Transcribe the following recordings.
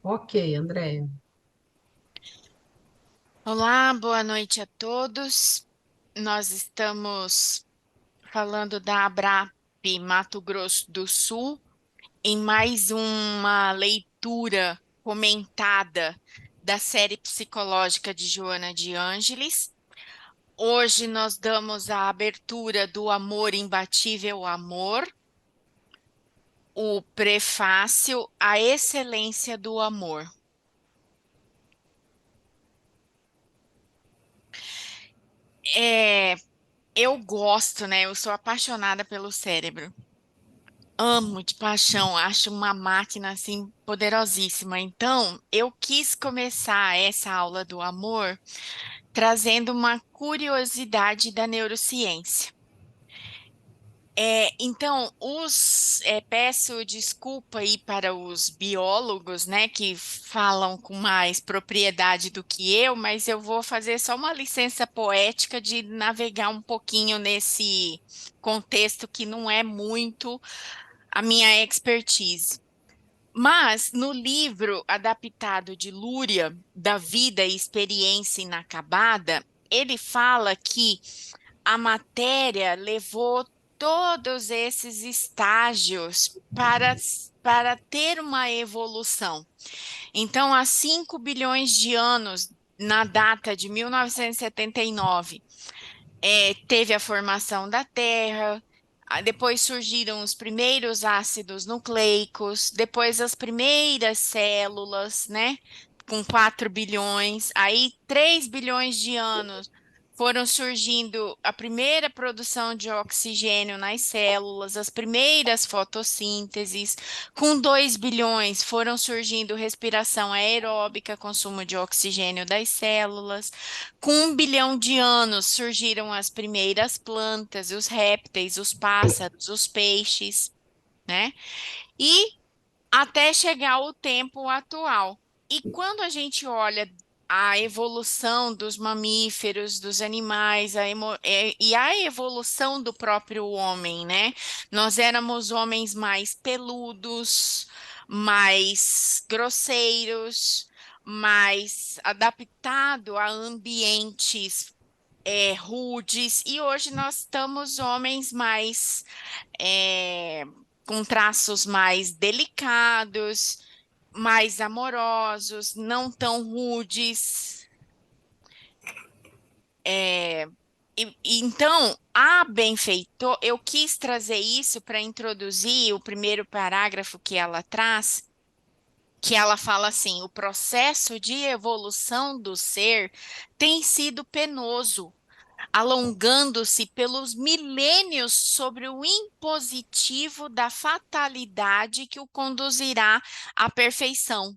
Ok, Andréia. Olá, boa noite a todos. Nós estamos falando da Abrap Mato Grosso do Sul em mais uma leitura comentada da série psicológica de Joana de Ângeles. Hoje nós damos a abertura do Amor Imbatível Amor, o prefácio A Excelência do Amor. É, eu gosto, né? Eu sou apaixonada pelo cérebro. Amo de paixão, acho uma máquina assim poderosíssima. Então, eu quis começar essa aula do amor trazendo uma curiosidade da neurociência. Peço desculpa aí para os biólogos, né, que falam com mais propriedade do que eu, mas eu vou fazer só uma licença poética de navegar um pouquinho nesse contexto que não é muito a minha expertise. Mas no livro adaptado de Lúria, da Vida e Experiência Inacabada, ele fala que a matéria levou todos esses estágios para ter uma evolução. Então, há 5 bilhões de anos, na data de 1979, teve a formação da Terra, depois surgiram os primeiros ácidos nucleicos, depois as primeiras células, né? Com 4 bilhões, aí 3 bilhões de anos foram surgindo a primeira produção de oxigênio nas células, as primeiras fotossínteses, com 2 bilhões foram surgindo respiração aeróbica, consumo de oxigênio das células. Com 1 bilhão de anos surgiram as primeiras plantas, os répteis, os pássaros, os peixes, né? E até chegar o tempo atual. E quando a gente olha a evolução dos mamíferos, dos animais, e a evolução do próprio homem, né? Nós éramos homens mais peludos, mais grosseiros, mais adaptado a ambientes rudes, e hoje nós estamos homens mais é, com traços mais delicados, mais amorosos, não tão rudes. É, então, a benfeitor, eu quis trazer isso para introduzir o primeiro parágrafo que ela traz, que ela fala assim: o processo de evolução do ser tem sido penoso, alongando-se pelos milênios sobre o impositivo da fatalidade que o conduzirá à perfeição.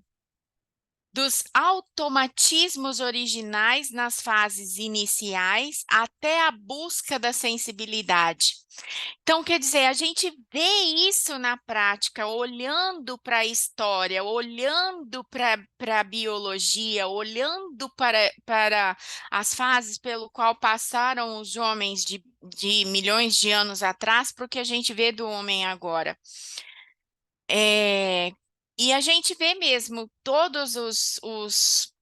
Dos automatismos originais nas fases iniciais até a busca da sensibilidade. Então, quer dizer, a gente vê isso na prática, olhando para a história, olhando para a biologia, olhando para as fases pelo qual passaram os homens de milhões de anos atrás, para o que a gente vê do homem agora. É, e a gente vê mesmo todos os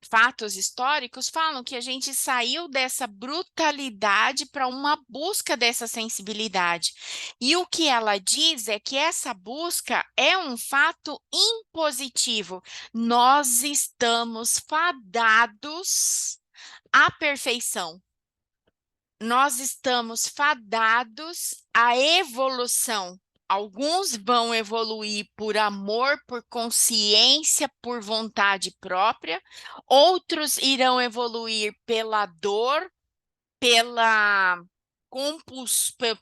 fatos históricos falam que a gente saiu dessa brutalidade para uma busca dessa sensibilidade. E o que ela diz é que essa busca é um fato impositivo. Nós estamos fadados à perfeição. Nós estamos fadados à evolução. Alguns vão evoluir por amor, por consciência, por vontade própria. Outros irão evoluir pela dor, pela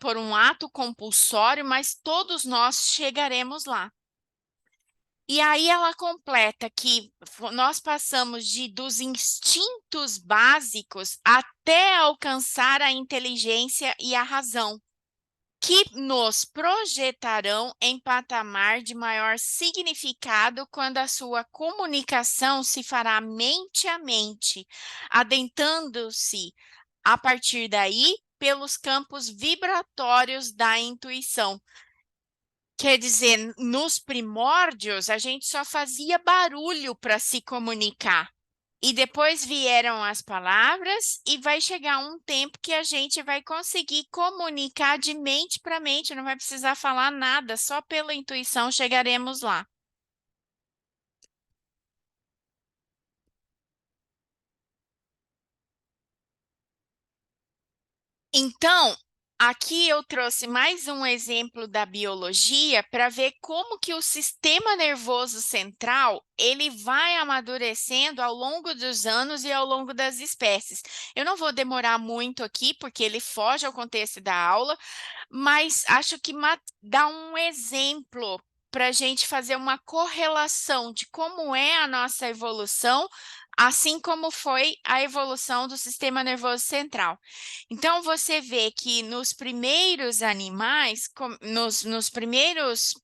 por um ato compulsório, mas todos nós chegaremos lá. E aí ela completa que nós passamos dos instintos básicos até alcançar a inteligência e a razão, que nos projetarão em patamar de maior significado quando a sua comunicação se fará mente a mente, adentrando-se a partir daí pelos campos vibratórios da intuição. Quer dizer, nos primórdios, a gente só fazia barulho para se comunicar. E depois vieram as palavras, e vai chegar um tempo que a gente vai conseguir comunicar de mente para mente, não vai precisar falar nada, só pela intuição chegaremos lá. Então, aqui eu trouxe mais um exemplo da biologia para ver como que o sistema nervoso central ele vai amadurecendo ao longo dos anos e ao longo das espécies. Eu não vou demorar muito aqui porque ele foge ao contexto da aula, mas acho que dá um exemplo para a gente fazer uma correlação de como é a nossa evolução, assim como foi a evolução do sistema nervoso central. Então, você vê que nos primeiros animais, nos primeiros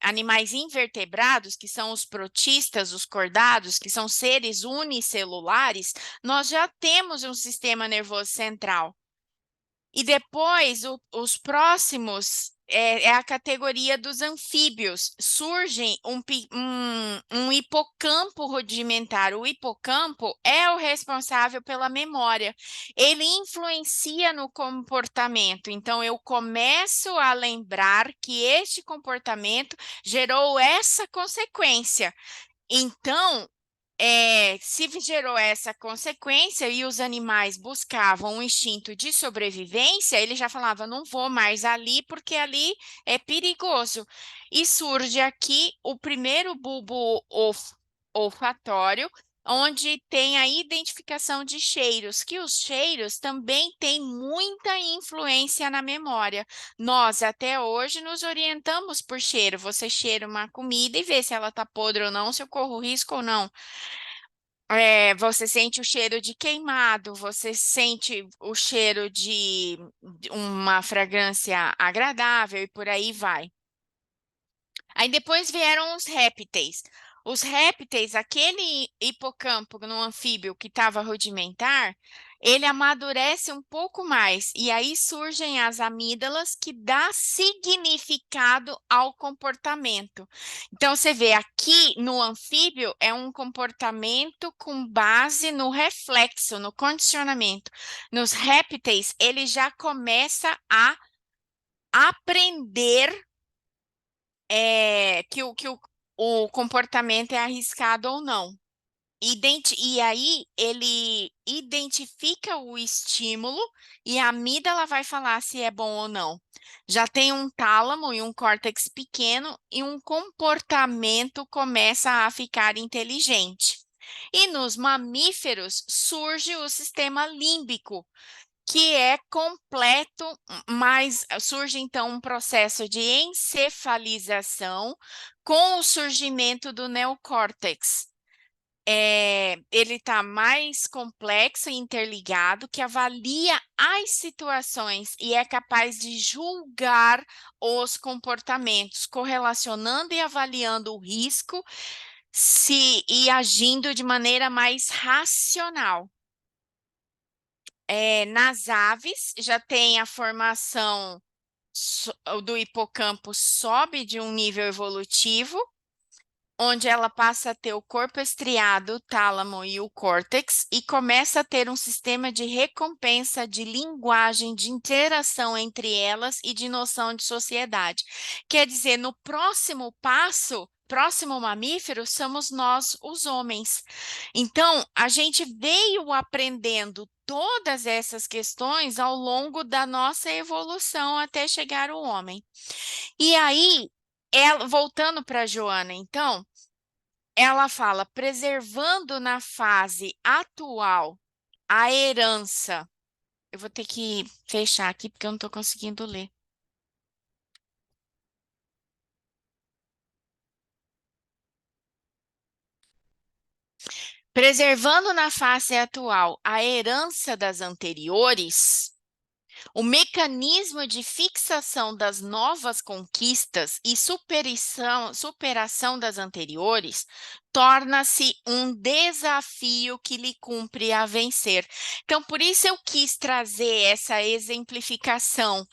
animais invertebrados, que são os protistas, os cordados, que são seres unicelulares, nós já temos um sistema nervoso central. E depois, os próximos é a categoria dos anfíbios. Surgem um hipocampo rudimentar. O hipocampo é o responsável pela memória. Ele influencia no comportamento. Então, eu começo a lembrar que este comportamento gerou essa consequência. Então, se gerou essa consequência e os animais buscavam um instinto de sobrevivência, ele já falava, não vou mais ali porque ali é perigoso. E surge aqui o primeiro bulbo olfatório, onde tem a identificação de cheiros, que os cheiros também têm muita influência na memória. Nós, até hoje, nos orientamos por cheiro. Você cheira uma comida e vê se ela está podre ou não, se eu corro risco ou não. Você sente o cheiro de queimado, você sente o cheiro de uma fragrância agradável e por aí vai. Aí depois vieram os répteis. Os répteis, aquele hipocampo no anfíbio que estava rudimentar, ele amadurece um pouco mais e aí surgem as amígdalas que dá significado ao comportamento. Então você vê aqui no anfíbio é um comportamento com base no reflexo, no condicionamento. Nos répteis, ele já começa a aprender que o comportamento é arriscado ou não. E aí ele identifica o estímulo e a amígdala vai falar se é bom ou não. Já tem um tálamo e um córtex pequeno e um comportamento começa a ficar inteligente. E nos mamíferos surge o sistema límbico, que é completo, mas surge então um processo de encefalização com o surgimento do neocórtex. Ele está mais complexo e interligado, que avalia as situações e é capaz de julgar os comportamentos, correlacionando e avaliando o risco e agindo de maneira mais racional. Nas aves, já tem a formação do hipocampo sobe de um nível evolutivo, onde ela passa a ter o corpo estriado, o tálamo e o córtex, e começa a ter um sistema de recompensa, de linguagem, de interação entre elas e de noção de sociedade. Quer dizer, no próximo passo, próximo mamífero, somos nós, os homens. Então, a gente veio aprendendo todas essas questões ao longo da nossa evolução até chegar ao homem. E aí, voltando para a Joana, então, ela fala, preservando na fase atual a herança. Eu vou ter que fechar aqui porque eu não estou conseguindo ler. Preservando na fase atual a herança das anteriores, o mecanismo de fixação das novas conquistas e superação das anteriores torna-se um desafio que lhe cumpre a vencer. Então, por isso eu quis trazer essa exemplificação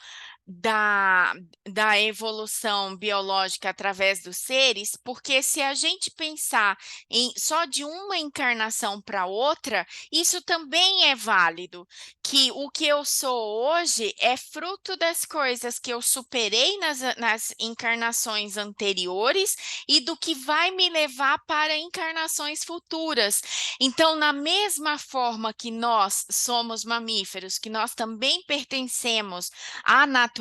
da, da evolução biológica através dos seres, porque se a gente pensar em só de uma encarnação para outra, isso também é válido, que o que eu sou hoje é fruto das coisas que eu superei nas encarnações anteriores e do que vai me levar para encarnações futuras. Então, na mesma forma que nós somos mamíferos, que nós também pertencemos a natureza,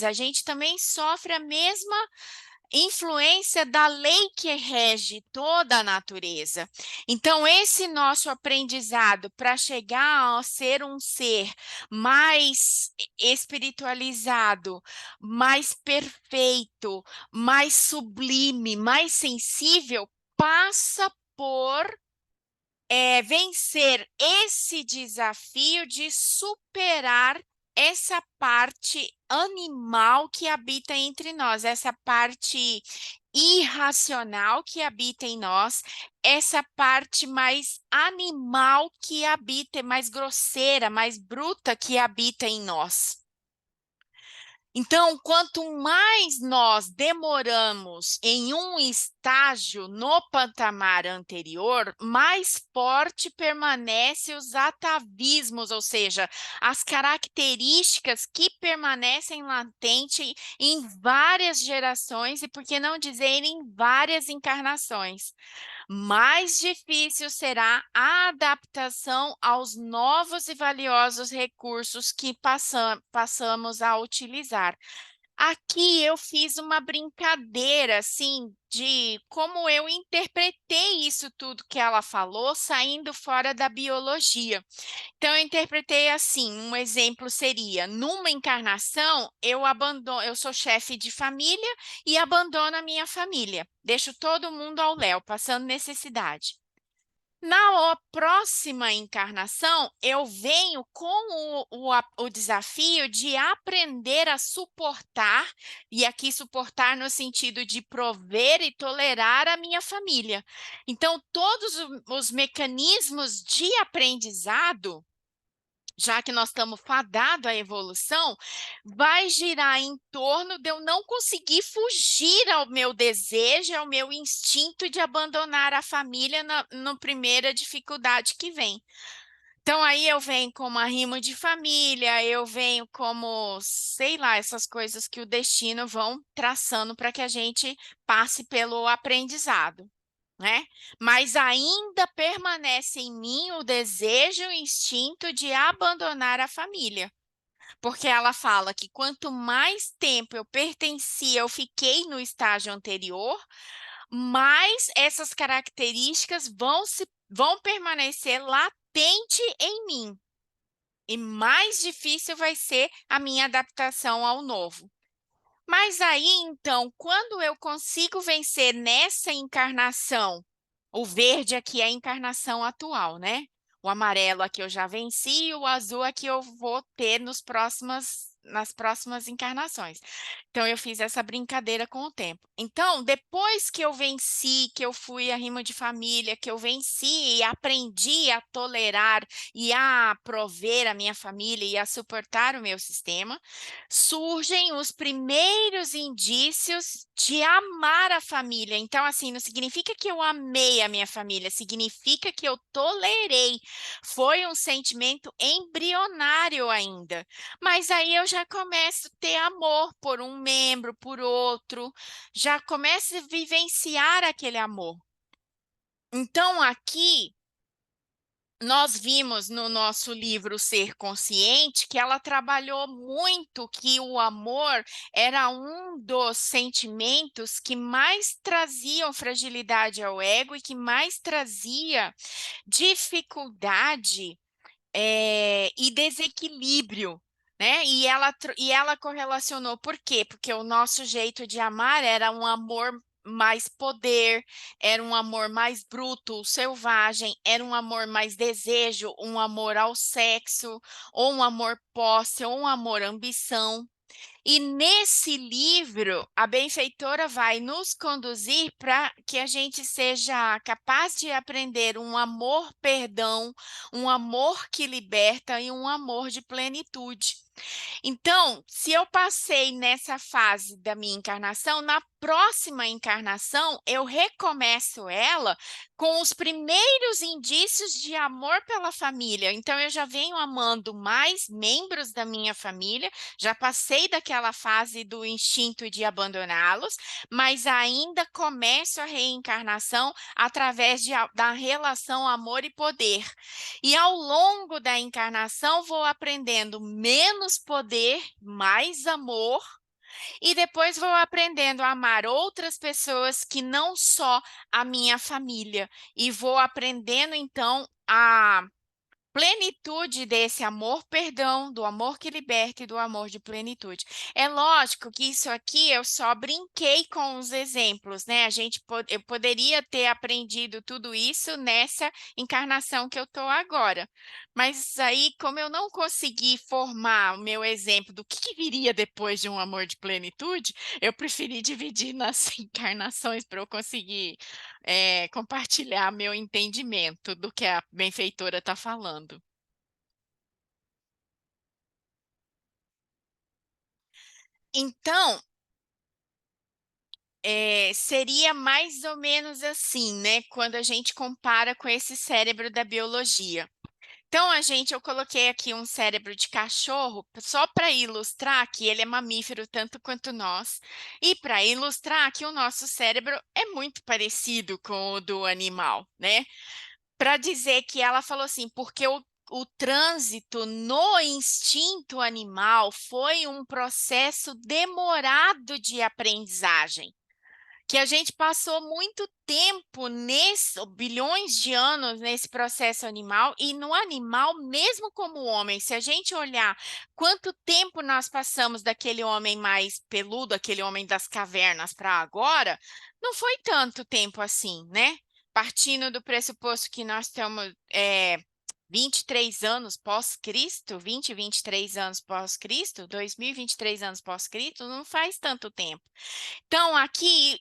a gente também sofre a mesma influência da lei que rege toda a natureza. Então, esse nosso aprendizado para chegar a ser um ser mais espiritualizado, mais perfeito, mais sublime, mais sensível, passa por vencer esse desafio de superar essa parte animal que habita entre nós, essa parte irracional que habita em nós, essa parte mais animal que habita, mais grosseira, mais bruta que habita em nós. Então, quanto mais nós demoramos em um estágio no patamar anterior, mais forte permanece os atavismos, ou seja, as características que permanecem latentes em várias gerações e, por que não dizer, em várias encarnações. Mais difícil será a adaptação aos novos e valiosos recursos que passamos a utilizar. Aqui eu fiz uma brincadeira, assim, de como eu interpretei isso tudo que ela falou, saindo fora da biologia. Então, eu interpretei assim, um exemplo seria, numa encarnação, eu sou chefe de família e abandono a minha família. Deixo todo mundo ao léu, passando necessidade. Na próxima encarnação, eu venho com o desafio de aprender a suportar, e aqui suportar no sentido de prover e tolerar a minha família. Então, todos os mecanismos de aprendizado, já que nós estamos fadados à evolução, vai girar em torno de eu não conseguir fugir ao meu desejo, ao meu instinto de abandonar a família na primeira dificuldade que vem. Então, aí eu venho como arrimo de família, eu venho como, sei lá, essas coisas que o destino vão traçando para que a gente passe pelo aprendizado, né? Mas ainda permanece em mim o desejo e o instinto de abandonar a família. Porque ela fala que quanto mais tempo eu pertencia, eu fiquei no estágio anterior, mais essas características vão permanecer latente em mim. E mais difícil vai ser a minha adaptação ao novo. Mas aí, então, quando eu consigo vencer nessa encarnação, o verde aqui é a encarnação atual, né? O amarelo aqui eu já venci, e o azul aqui eu vou ter nas próximas encarnações. Então, eu fiz essa brincadeira com o tempo. Então, depois que eu venci, que eu fui a rima de família, que eu venci e aprendi a tolerar e a prover a minha família e a suportar o meu sistema, surgem os primeiros indícios de amar a família. Então, assim, não significa que eu amei a minha família, significa que eu tolerei. Foi um sentimento embrionário ainda. Mas aí eu já começo a ter amor por um membro, por outro, já começo a vivenciar aquele amor. Então, aqui nós vimos no nosso livro Ser Consciente que ela trabalhou muito que o amor era um dos sentimentos que mais traziam fragilidade ao ego e que mais trazia dificuldade e desequilíbrio, né? E ela correlacionou, por quê? Porque o nosso jeito de amar era um amor mais poder, era um amor mais bruto, selvagem, era um amor mais desejo, um amor ao sexo, ou um amor posse, ou um amor ambição. E nesse livro, a benfeitora vai nos conduzir para que a gente seja capaz de aprender um amor-perdão, um amor que liberta e um amor de plenitude. Então, se eu passei nessa fase da minha encarnação, na próxima encarnação eu recomeço ela com os primeiros indícios de amor pela família. Então, eu já venho amando mais membros da minha família, já passei daquela fase do instinto de abandoná-los, mas ainda começo a reencarnação através da relação amor e poder. E ao longo da encarnação, vou aprendendo menos poder, mais amor, e depois vou aprendendo a amar outras pessoas que não só a minha família. E vou aprendendo, então, a plenitude desse amor, perdão, do amor que liberta e do amor de plenitude. É lógico que isso aqui eu só brinquei com os exemplos, né? Eu poderia ter aprendido tudo isso nessa encarnação que eu estou agora. Mas aí, como eu não consegui formar o meu exemplo do que viria depois de um amor de plenitude, eu preferi dividir nas encarnações para eu conseguir compartilhar meu entendimento do que a benfeitora está falando. Então, seria mais ou menos assim, né? Quando a gente compara com esse cérebro da biologia. Então, eu coloquei aqui um cérebro de cachorro só para ilustrar que ele é mamífero tanto quanto nós, e para ilustrar que o nosso cérebro é muito parecido com o do animal, né? Para dizer que ela falou assim, porque o trânsito no instinto animal foi um processo demorado de aprendizagem, que a gente passou muito tempo bilhões de anos nesse processo animal, e no animal, mesmo como homem, se a gente olhar quanto tempo nós passamos daquele homem mais peludo, aquele homem das cavernas para agora, não foi tanto tempo assim, né? Partindo do pressuposto que nós estamos 23 anos pós-Cristo, 23 anos pós-Cristo, 2023 anos pós-Cristo, não faz tanto tempo. Então, aqui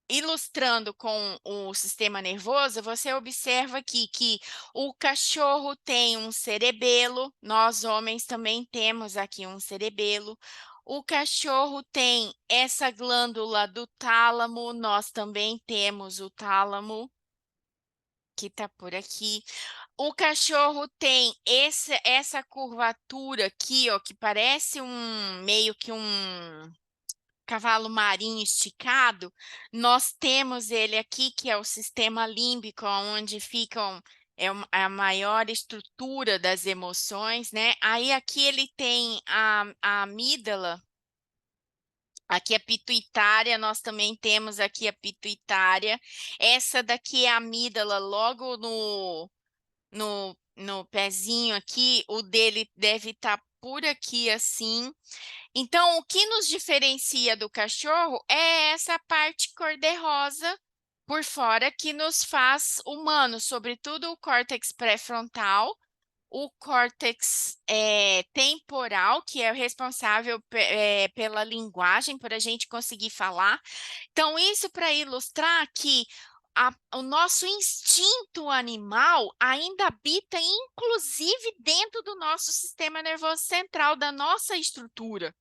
ilustrando com o sistema nervoso, você observa aqui que o cachorro tem um cerebelo, nós homens também temos aqui um cerebelo. O cachorro tem essa glândula do tálamo, nós também temos o tálamo, que está por aqui. O cachorro tem essa curvatura aqui, ó, que parece meio que um cavalo marinho esticado. Nós temos ele aqui, que é o sistema límbico, onde ficam a maior estrutura das emoções, né? Aí aqui ele tem a amígdala, aqui a pituitária, nós também temos aqui a pituitária. Essa daqui é a amígdala logo no pezinho aqui, o dele deve estar por aqui assim. Então, o que nos diferencia do cachorro é essa parte cor-de-rosa por fora que nos faz humanos, sobretudo o córtex pré-frontal, o córtex temporal, que é o responsável pela linguagem, por a gente conseguir falar. Então, isso para ilustrar que o nosso instinto animal ainda habita, inclusive, dentro do nosso sistema nervoso central, da nossa estrutura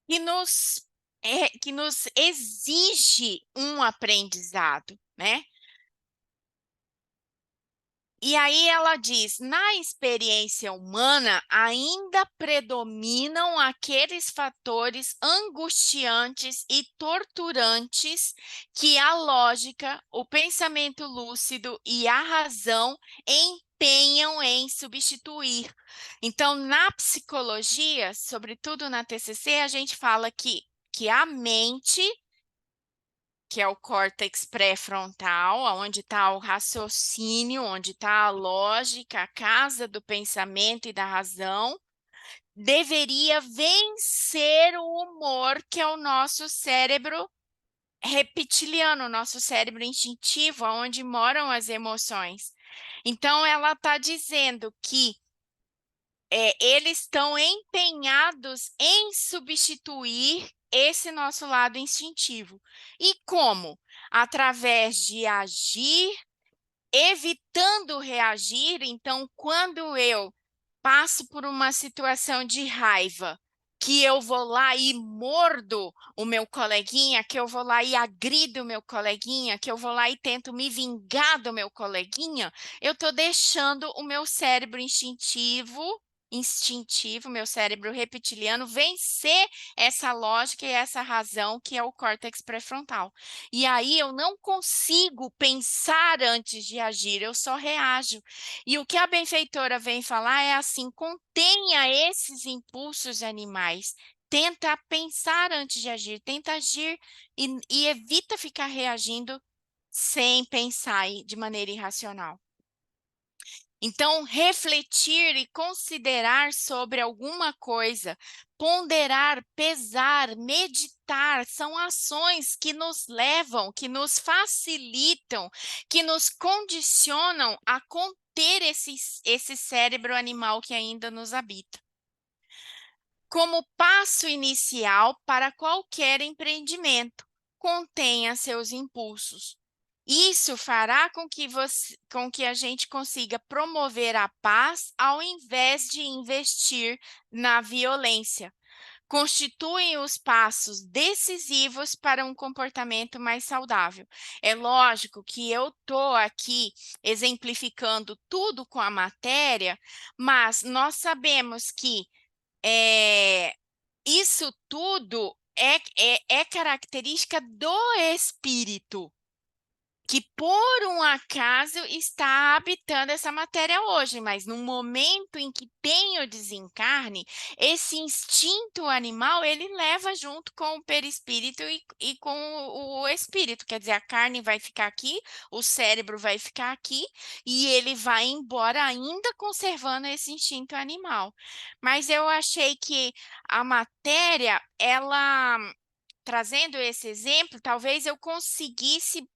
que nos exige um aprendizado, né? E aí ela diz: na experiência humana ainda predominam aqueles fatores angustiantes e torturantes que a lógica, o pensamento lúcido e a razão empenham em substituir. Então, na psicologia, sobretudo na TCC, a gente fala que a mente, que é o córtex pré-frontal, onde está o raciocínio, onde está a lógica, a casa do pensamento e da razão, deveria vencer o humor, que é o nosso cérebro reptiliano, o nosso cérebro instintivo, onde moram as emoções. Então, ela está dizendo que eles estão empenhados em substituir esse nosso lado instintivo. E como? Através de agir, evitando reagir. Então, quando eu passo por uma situação de raiva, que eu vou lá e mordo o meu coleguinha, que eu vou lá e agrido o meu coleguinha, que eu vou lá e tento me vingar do meu coleguinha, eu estou deixando o meu cérebro instintivo, meu cérebro reptiliano, vencer essa lógica e essa razão que é o córtex pré-frontal. E aí eu não consigo pensar antes de agir, eu só reajo. E o que a benfeitora vem falar é assim: contenha esses impulsos animais. Tenta pensar antes de agir, tenta agir e evita ficar reagindo sem pensar de maneira irracional. Então, refletir e considerar sobre alguma coisa, ponderar, pesar, meditar, são ações que nos levam, que nos facilitam, que nos condicionam a conter esse cérebro animal que ainda nos habita. Como passo inicial para qualquer empreendimento, contenha seus impulsos. Isso fará com que a gente consiga promover a paz ao invés de investir na violência. Constituem os passos decisivos para um comportamento mais saudável. É lógico que eu estou aqui exemplificando tudo com a matéria, mas nós sabemos que é, isso tudo é característica do espírito, que por um acaso está habitando essa matéria hoje, mas no momento em que tem o desencarne, esse instinto animal, ele leva junto com o perispírito e com o espírito, quer dizer, a carne vai ficar aqui, o cérebro vai ficar aqui, e ele vai embora ainda conservando esse instinto animal. Mas eu achei que a matéria, ela, trazendo esse exemplo, talvez eu conseguisse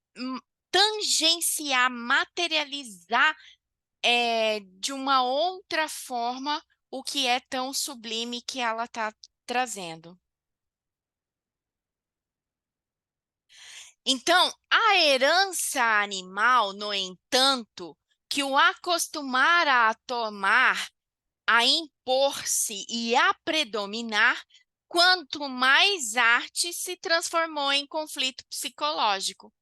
tangenciar, materializar de uma outra forma o que é tão sublime que ela está trazendo. Então, a herança animal, no entanto, que o acostumara a tomar, a impor-se e a predominar, quanto mais arte se transformou em conflito psicológico.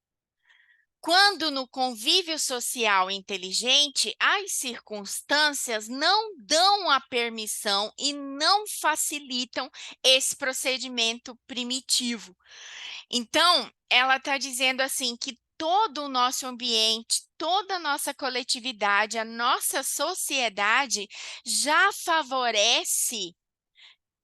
Quando no convívio social inteligente, as circunstâncias não dão a permissão e não facilitam esse procedimento primitivo. Então, ela está dizendo assim que todo o nosso ambiente, toda a nossa coletividade, a nossa sociedade já favorece,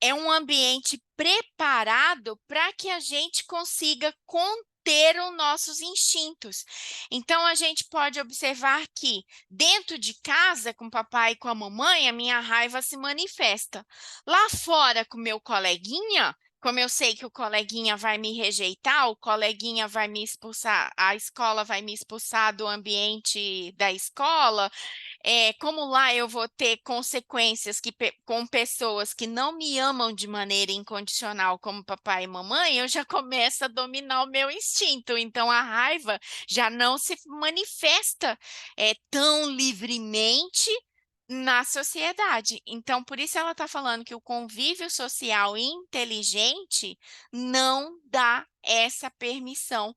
é um ambiente preparado para que a gente consiga conter os nossos instintos. Então, a gente pode observar que dentro de casa, com o papai e com a mamãe, a minha raiva se manifesta. Lá fora, com meu coleguinha, como eu sei que o coleguinha vai me rejeitar, o coleguinha vai me expulsar, a escola vai me expulsar do ambiente da escola, como lá eu vou ter consequências com pessoas que não me amam de maneira incondicional, como papai e mamãe, eu já começo a dominar o meu instinto. Então, a raiva já não se manifesta tão livremente na sociedade. Então, por isso ela está falando que o convívio social inteligente não dá essa permissão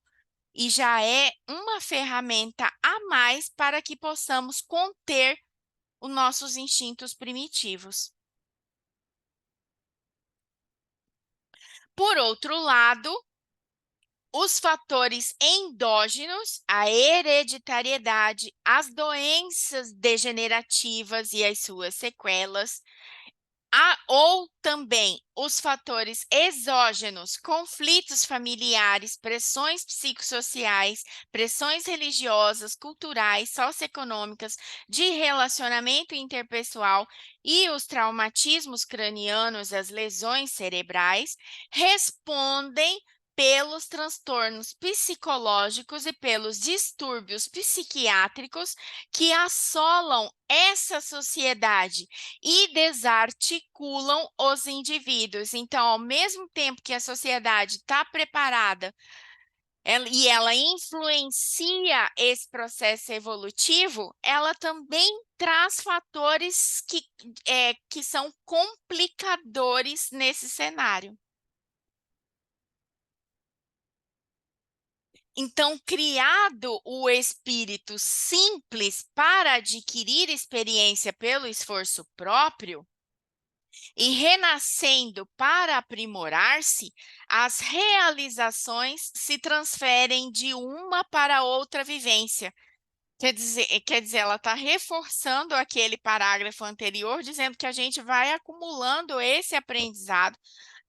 e já é uma ferramenta a mais para que possamos conter os nossos instintos primitivos. Por outro lado, os fatores endógenos, a hereditariedade, as doenças degenerativas e as suas sequelas, ou também os fatores exógenos, conflitos familiares, pressões psicossociais, pressões religiosas, culturais, socioeconômicas, de relacionamento interpessoal e os traumatismos cranianos, as lesões cerebrais, respondem pelos transtornos psicológicos e pelos distúrbios psiquiátricos que assolam essa sociedade e desarticulam os indivíduos. Então, ao mesmo tempo que a sociedade está preparada e ela influencia esse processo evolutivo, ela também traz fatores que são complicadores nesse cenário. Então, criado o espírito simples para adquirir experiência pelo esforço próprio e renascendo para aprimorar-se, as realizações se transferem de uma para outra vivência. Quer dizer, ela está reforçando aquele parágrafo anterior, dizendo que a gente vai acumulando esse aprendizado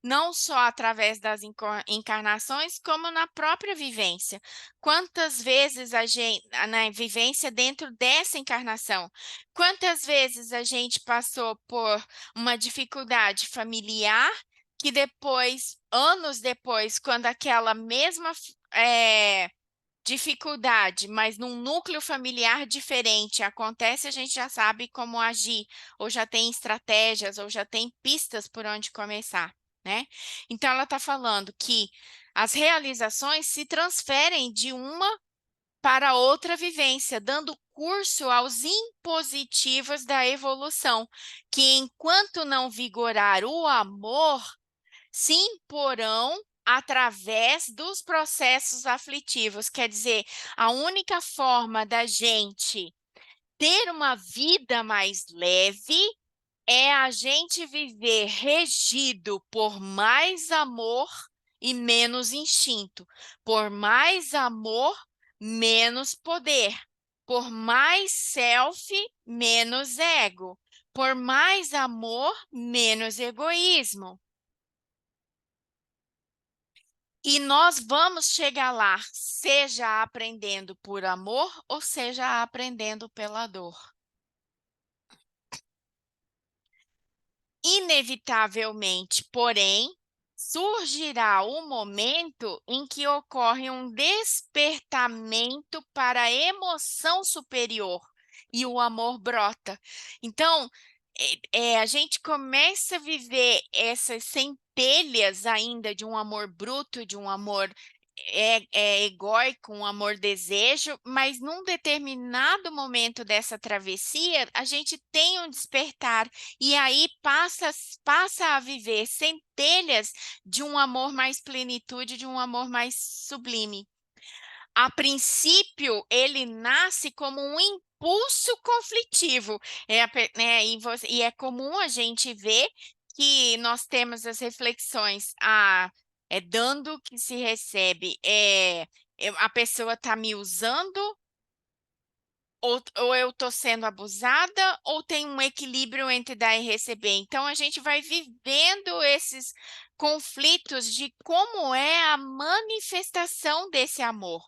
não só através das encarnações, como na própria vivência. Quantas vezes a gente, na vivência dentro dessa encarnação, quantas vezes a gente passou por uma dificuldade familiar que depois, anos depois, quando aquela mesma dificuldade, mas num núcleo familiar diferente acontece, a gente já sabe como agir, ou já tem estratégias, ou já tem pistas por onde começar, né? Então, ela está falando que as realizações se transferem de uma para outra vivência, dando curso aos impositivos da evolução, que enquanto não vigorar o amor, se imporão através dos processos aflitivos. Quer dizer, a única forma da gente ter uma vida mais leve é a gente viver regido por mais amor e menos instinto, por mais amor, menos poder, por mais self, menos ego, por mais amor, menos egoísmo. E nós vamos chegar lá, seja aprendendo por amor ou seja aprendendo pela dor. Inevitavelmente, porém, surgirá o momento em que ocorre um despertamento para a emoção superior e o amor brota. Então, a gente começa a viver essas centelhas ainda de um amor bruto, de um amor egóico, um amor-desejo, mas num determinado momento dessa travessia, a gente tem um despertar e aí passa a viver centelhas de um amor mais plenitude, de um amor mais sublime. A princípio, ele nasce como um impulso conflitivo, né, e é comum a gente ver que nós temos as reflexões, é dando que se recebe, a pessoa está me usando, ou eu estou sendo abusada, ou tem um equilíbrio entre dar e receber. Então, a gente vai vivendo esses conflitos de como é a manifestação desse amor.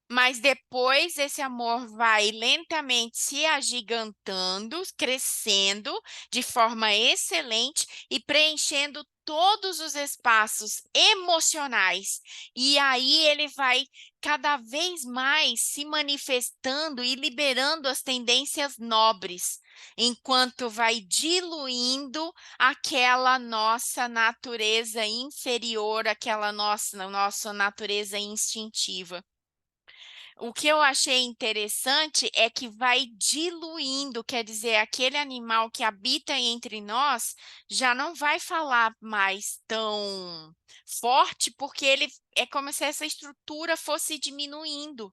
Mas depois esse amor vai lentamente se agigantando, crescendo de forma excelente e preenchendo todos os espaços emocionais. E aí ele vai cada vez mais se manifestando e liberando as tendências nobres, enquanto vai diluindo aquela nossa natureza inferior, aquela nossa natureza instintiva. O que eu achei interessante é que vai diluindo, quer dizer, aquele animal que habita entre nós já não vai falar mais tão forte, porque ele é como se essa estrutura fosse diminuindo.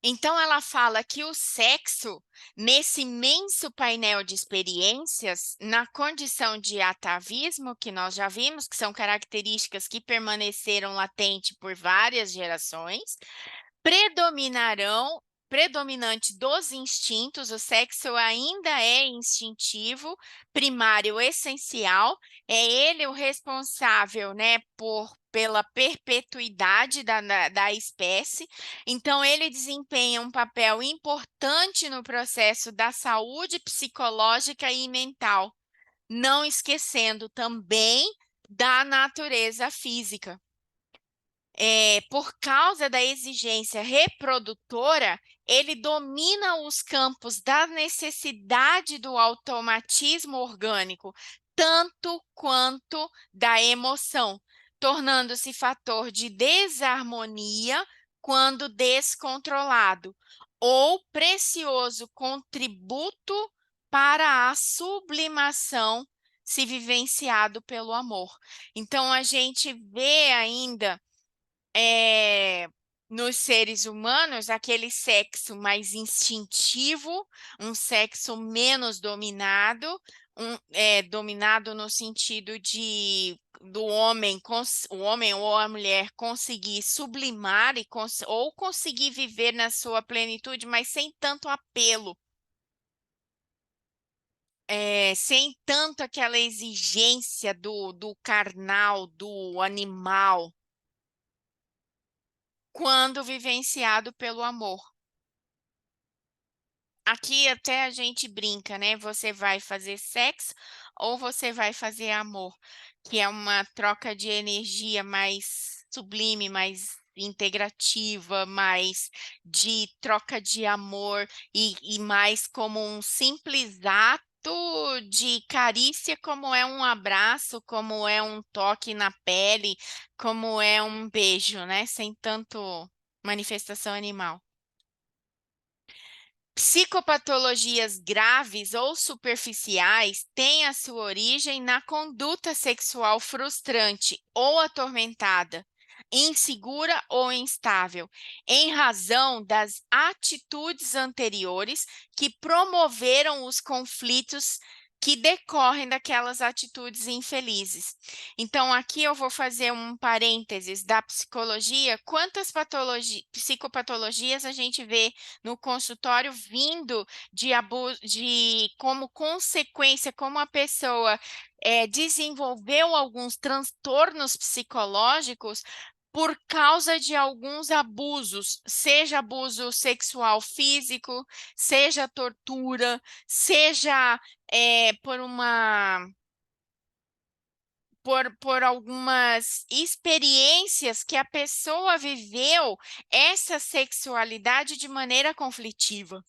Então, ela fala que o sexo, nesse imenso painel de experiências, na condição de atavismo, que nós já vimos, que são características que permaneceram latentes por várias gerações, predominante dos instintos, o sexo ainda é instintivo, primário, essencial, é ele o responsável, né, por pela perpetuidade da espécie. Então, ele desempenha um papel importante no processo da saúde psicológica e mental, não esquecendo também da natureza física. Por causa da exigência reprodutora, ele domina os campos da necessidade do automatismo orgânico, tanto quanto da emoção, tornando-se fator de desarmonia quando descontrolado, ou precioso contributo para a sublimação se vivenciado pelo amor. Então, a gente vê ainda é, nos seres humanos aquele sexo mais instintivo, um sexo menos dominado, dominado no sentido de do homem, o homem ou a mulher conseguir sublimar ou conseguir viver na sua plenitude, mas sem tanto apelo. Sem tanto aquela exigência do carnal, do animal, quando vivenciado pelo amor. Aqui até a gente brinca, né? Você vai fazer sexo ou você vai fazer amor, que é uma troca de energia mais sublime, mais integrativa, mais de troca de amor e mais como um simples ato de carícia, como é um abraço, como é um toque na pele, como é um beijo, né? Sem tanto manifestação animal. Psicopatologias graves ou superficiais têm a sua origem na conduta sexual frustrante ou atormentada, insegura ou instável, em razão das atitudes anteriores que promoveram os conflitos que decorrem daquelas atitudes infelizes. Então, aqui eu vou fazer um parênteses da psicologia. Quantas psicopatologias a gente vê no consultório vindo de abuso, de como consequência, como a pessoa desenvolveu alguns transtornos psicológicos por causa de alguns abusos, seja abuso sexual físico, seja tortura, seja por por algumas experiências que a pessoa viveu essa sexualidade de maneira conflitiva.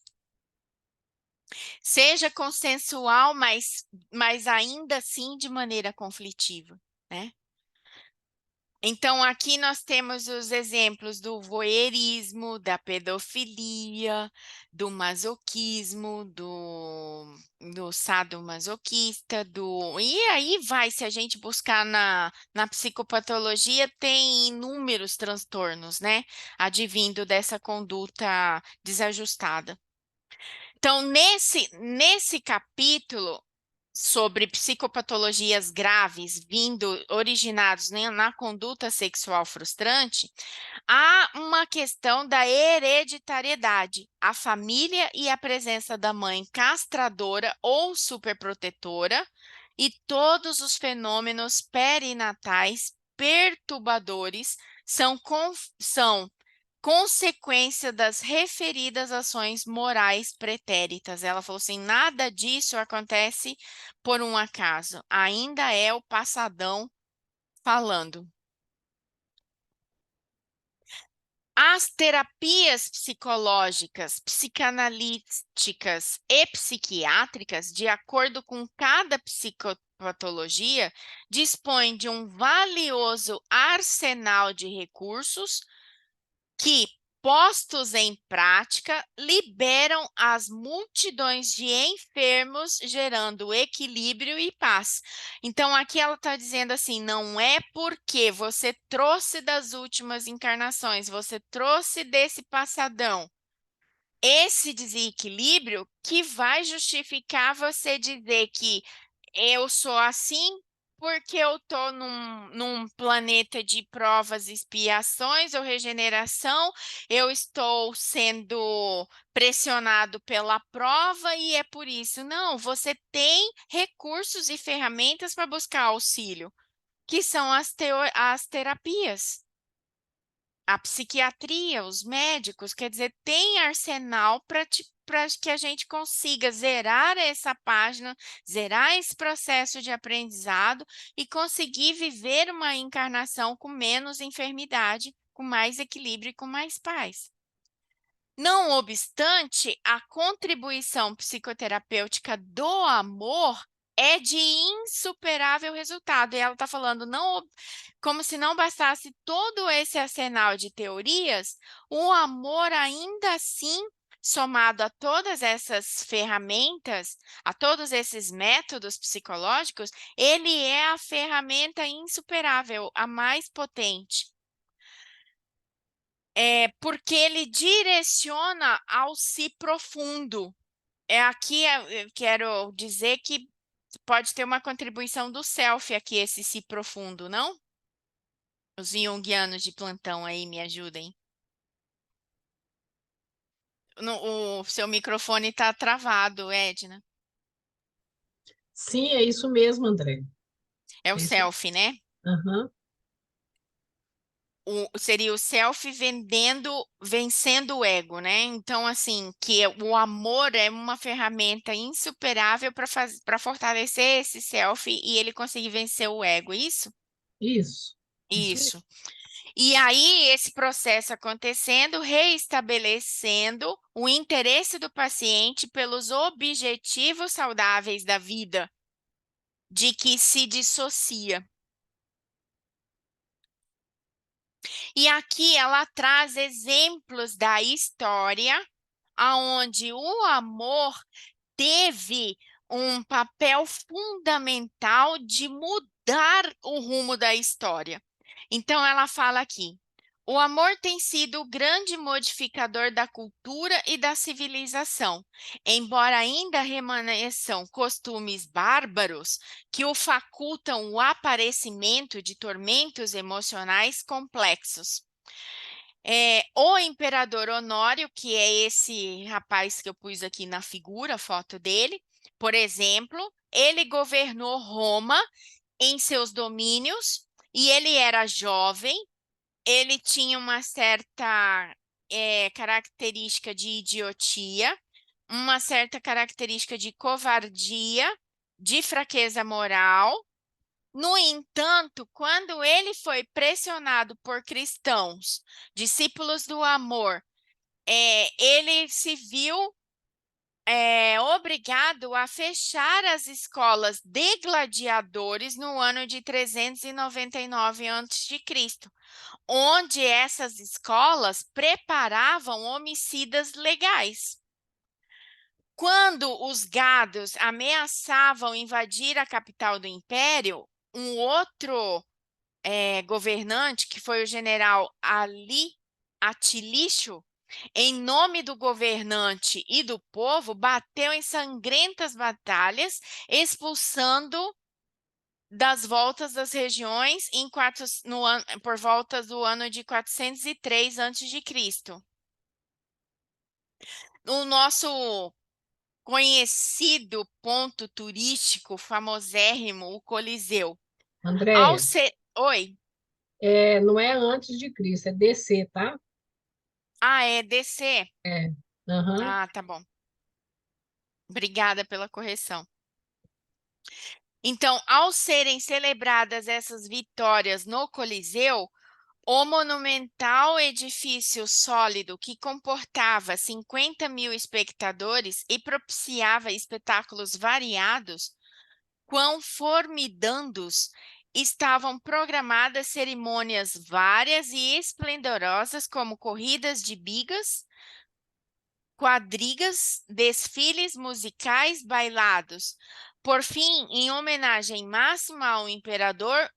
Seja consensual, mas ainda assim de maneira conflitiva, né? Então, aqui nós temos os exemplos do voyeurismo, da pedofilia, do masoquismo, do sadomasoquista, E aí vai, se a gente buscar na psicopatologia, tem inúmeros transtornos, né? Advindo dessa conduta desajustada. Então, nesse capítulo sobre psicopatologias graves originados, né, na conduta sexual frustrante, há uma questão da hereditariedade. A família e a presença da mãe castradora ou superprotetora e todos os fenômenos perinatais perturbadores são consequência das referidas ações morais pretéritas. Ela falou assim: nada disso acontece por um acaso, ainda é o passadão falando. As terapias psicológicas, psicanalíticas e psiquiátricas, de acordo com cada psicopatologia, dispõem de um valioso arsenal de recursos que, postos em prática, liberam as multidões de enfermos, gerando equilíbrio e paz. Então, aqui ela está dizendo assim: não é porque você trouxe das últimas encarnações, você trouxe desse passadão esse desequilíbrio que vai justificar você dizer que eu sou assim porque eu estou num planeta de provas e expiações ou regeneração, eu estou sendo pressionado pela prova e é por isso. Não, você tem recursos e ferramentas para buscar auxílio. que são as terapias. A psiquiatria, os médicos, quer dizer, tem arsenal para que a gente consiga zerar essa página, zerar esse processo de aprendizado e conseguir viver uma encarnação com menos enfermidade, com mais equilíbrio e com mais paz. Não obstante, a contribuição psicoterapêutica do amor é de insuperável resultado. E ela está falando, não, como se não bastasse todo esse arsenal de teorias, o amor ainda assim, somado a todas essas ferramentas, a todos esses métodos psicológicos, ele é a ferramenta insuperável, a mais potente. Porque ele direciona ao si profundo. Aqui eu quero dizer que pode ter uma contribuição do self aqui, esse si profundo, não? Os junguianos de plantão aí me ajudem. O seu microfone está travado, Edna. Sim, é isso mesmo, André. É o É isso. self, né? Aham, Seria o self vencendo o ego, né? Então, assim, que o amor é uma ferramenta insuperável para fortalecer esse self e ele conseguir vencer o ego, isso? isso. Isso mesmo. Isso. E aí, esse processo acontecendo, reestabelecendo o interesse do paciente pelos objetivos saudáveis da vida, de que se dissocia. E aqui ela traz exemplos da história aonde o amor teve um papel fundamental de mudar o rumo da história. Então, ela fala aqui: o amor tem sido o grande modificador da cultura e da civilização, embora ainda remaneçam costumes bárbaros que o facultam o aparecimento de tormentos emocionais complexos. O imperador Honório, que é esse rapaz que eu pus aqui na figura, a foto dele, por exemplo, ele governou Roma em seus domínios e ele era jovem, ele tinha uma certa característica de idiotia, uma certa característica de covardia, de fraqueza moral. No entanto, quando ele foi pressionado por cristãos, discípulos do amor, ele se viu obrigado a fechar as escolas de gladiadores no ano de 399 a.C., onde essas escolas preparavam homicidas legais. Quando os gados ameaçavam invadir a capital do império, um outro governante, que foi o general Ali Atilício, em nome do governante e do povo, bateu em sangrentas batalhas, expulsando das voltas das regiões por volta do ano de 403 a.C. O nosso conhecido ponto turístico, famosérrimo, o Coliseu. Andréia, Oi. não é antes de Cristo, é DC, tá? Ah, é DC? É. Aham. Ah, tá bom. Obrigada pela correção. Então, ao serem celebradas essas vitórias no Coliseu, o monumental edifício sólido que comportava 50.000 espectadores e propiciava espetáculos variados, quão formidandos estavam programadas cerimônias várias e esplendorosas, como corridas de bigas, quadrigas, desfiles musicais, bailados. Por fim, em homenagem máxima ao imperador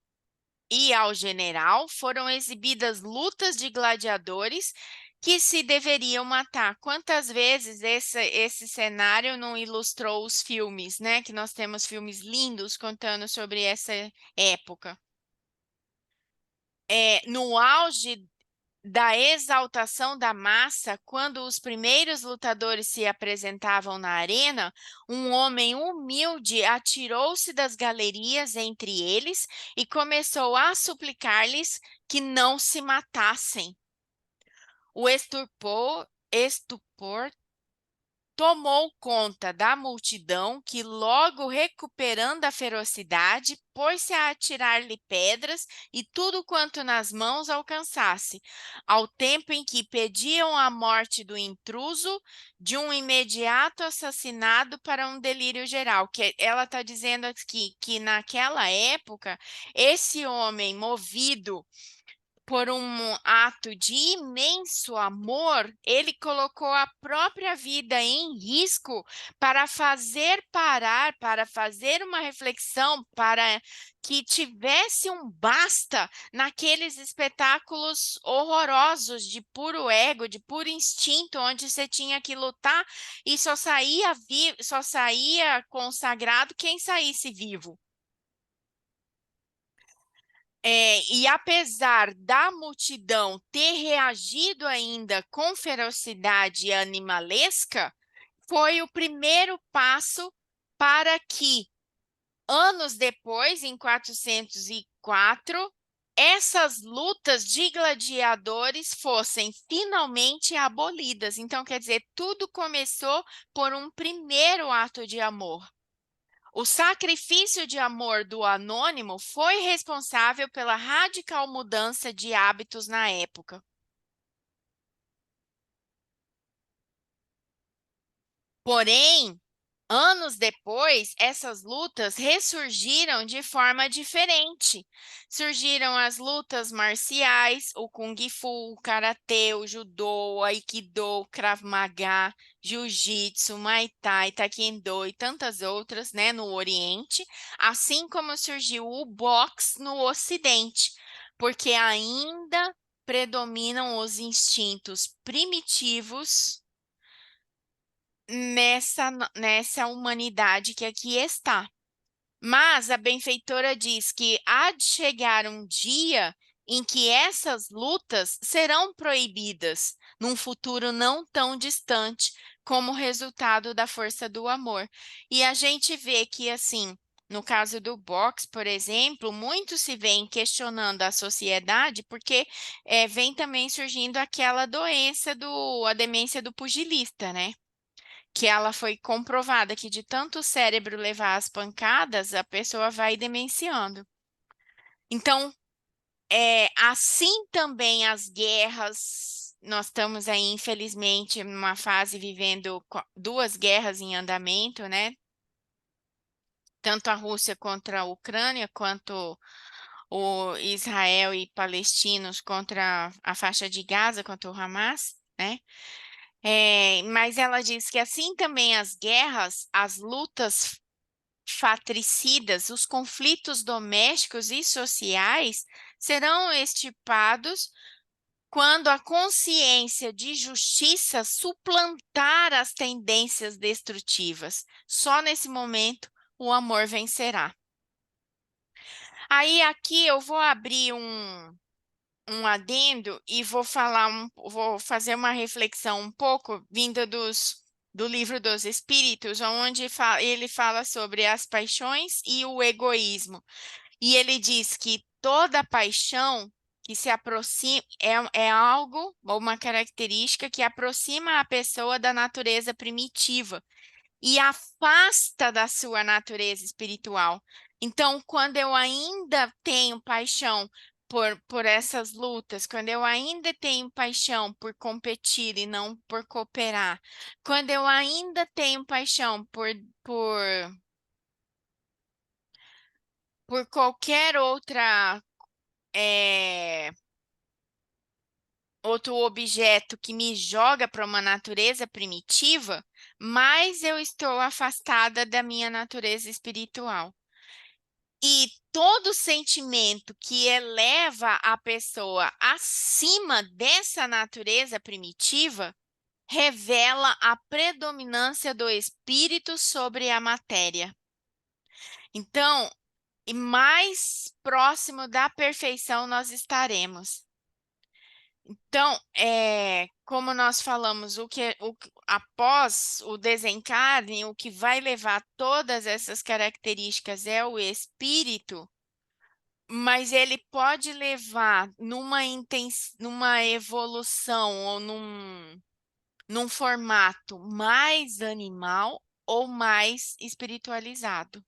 e ao general, foram exibidas lutas de gladiadores que se deveriam matar. Quantas vezes esse cenário não ilustrou os filmes, né? Que nós temos filmes lindos contando sobre essa época. No auge da exaltação da massa, quando os primeiros lutadores se apresentavam na arena, um homem humilde atirou-se das galerias entre eles e começou a suplicar-lhes que não se matassem. O estupor tomou conta da multidão, que logo recuperando a ferocidade, pôs-se a atirar-lhe pedras e tudo quanto nas mãos alcançasse, ao tempo em que pediam a morte do intruso, de um imediato assassinado para um delírio geral. Que ela está dizendo aqui que naquela época, esse homem movido por um ato de imenso amor, ele colocou a própria vida em risco para fazer parar, para fazer uma reflexão, para que tivesse um basta naqueles espetáculos horrorosos de puro ego, de puro instinto, onde você tinha que lutar e só saía consagrado quem saísse vivo. E apesar da multidão ter reagido ainda com ferocidade animalesca, foi o primeiro passo para que, anos depois, em 404, essas lutas de gladiadores fossem finalmente abolidas. Então, quer dizer, tudo começou por um primeiro ato de amor. O sacrifício de amor do anônimo foi responsável pela radical mudança de hábitos na época. Porém, anos depois, essas lutas ressurgiram de forma diferente. Surgiram as lutas marciais, o Kung Fu, o Karatê, o Judô, o Aikido, o Krav Maga, Jiu-Jitsu, Muay Thai, Taekwondo e tantas outras, né, no Oriente, assim como surgiu o boxe no Ocidente, porque ainda predominam os instintos primitivos nessa humanidade que aqui está. Mas a benfeitora diz que há de chegar um dia em que essas lutas serão proibidas, num futuro não tão distante, como resultado da força do amor. E a gente vê que, assim, no caso do boxe, por exemplo, muito se vem questionando a sociedade, porque vem também surgindo aquela doença a demência do pugilista, né? Que ela foi comprovada que de tanto o cérebro levar as pancadas, a pessoa vai demenciando. Então, assim também as guerras, nós estamos aí, infelizmente, numa fase vivendo duas guerras em andamento, né? Tanto a Rússia contra a Ucrânia, quanto o Israel e palestinos contra a faixa de Gaza, contra o Hamas, né? Mas ela diz que assim também as guerras, as lutas fratricidas, os conflitos domésticos e sociais serão extirpados quando a consciência de justiça suplantar as tendências destrutivas. Só nesse momento o amor vencerá. Aí aqui eu vou abrir um adendo e vou fazer uma reflexão um pouco vinda do livro dos Espíritos, onde ele fala sobre as paixões e o egoísmo. E ele diz que toda paixão que se aproxima é algo, ou uma característica que aproxima a pessoa da natureza primitiva e afasta da sua natureza espiritual. Então, quando eu ainda tenho paixão por essas lutas, quando eu ainda tenho paixão por competir e não por cooperar, quando eu ainda tenho paixão por, por qualquer é, outro objeto que me joga para uma natureza primitiva, mais eu estou afastada da minha natureza espiritual. E todo sentimento que eleva a pessoa acima dessa natureza primitiva revela a predominância do espírito sobre a matéria. Então, e mais próximo da perfeição nós estaremos. Então, como nós falamos, após o desencarne, o que vai levar todas essas características é o espírito, mas ele pode levar numa evolução ou num formato mais animal ou mais espiritualizado,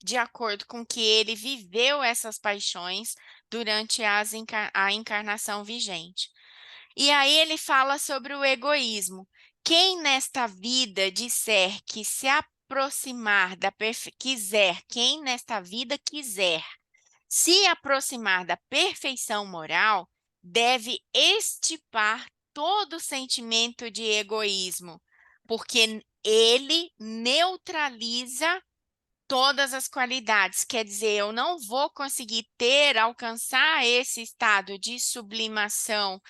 de acordo com que ele viveu essas paixões durante a encarnação vigente. E aí ele fala sobre o egoísmo. Quem nesta vida disser que se aproximar quem nesta vida quiser se aproximar da perfeição moral, deve extirpar todo sentimento de egoísmo, porque ele neutraliza todas as qualidades. Quer dizer, eu não vou conseguir alcançar esse estado de sublimação,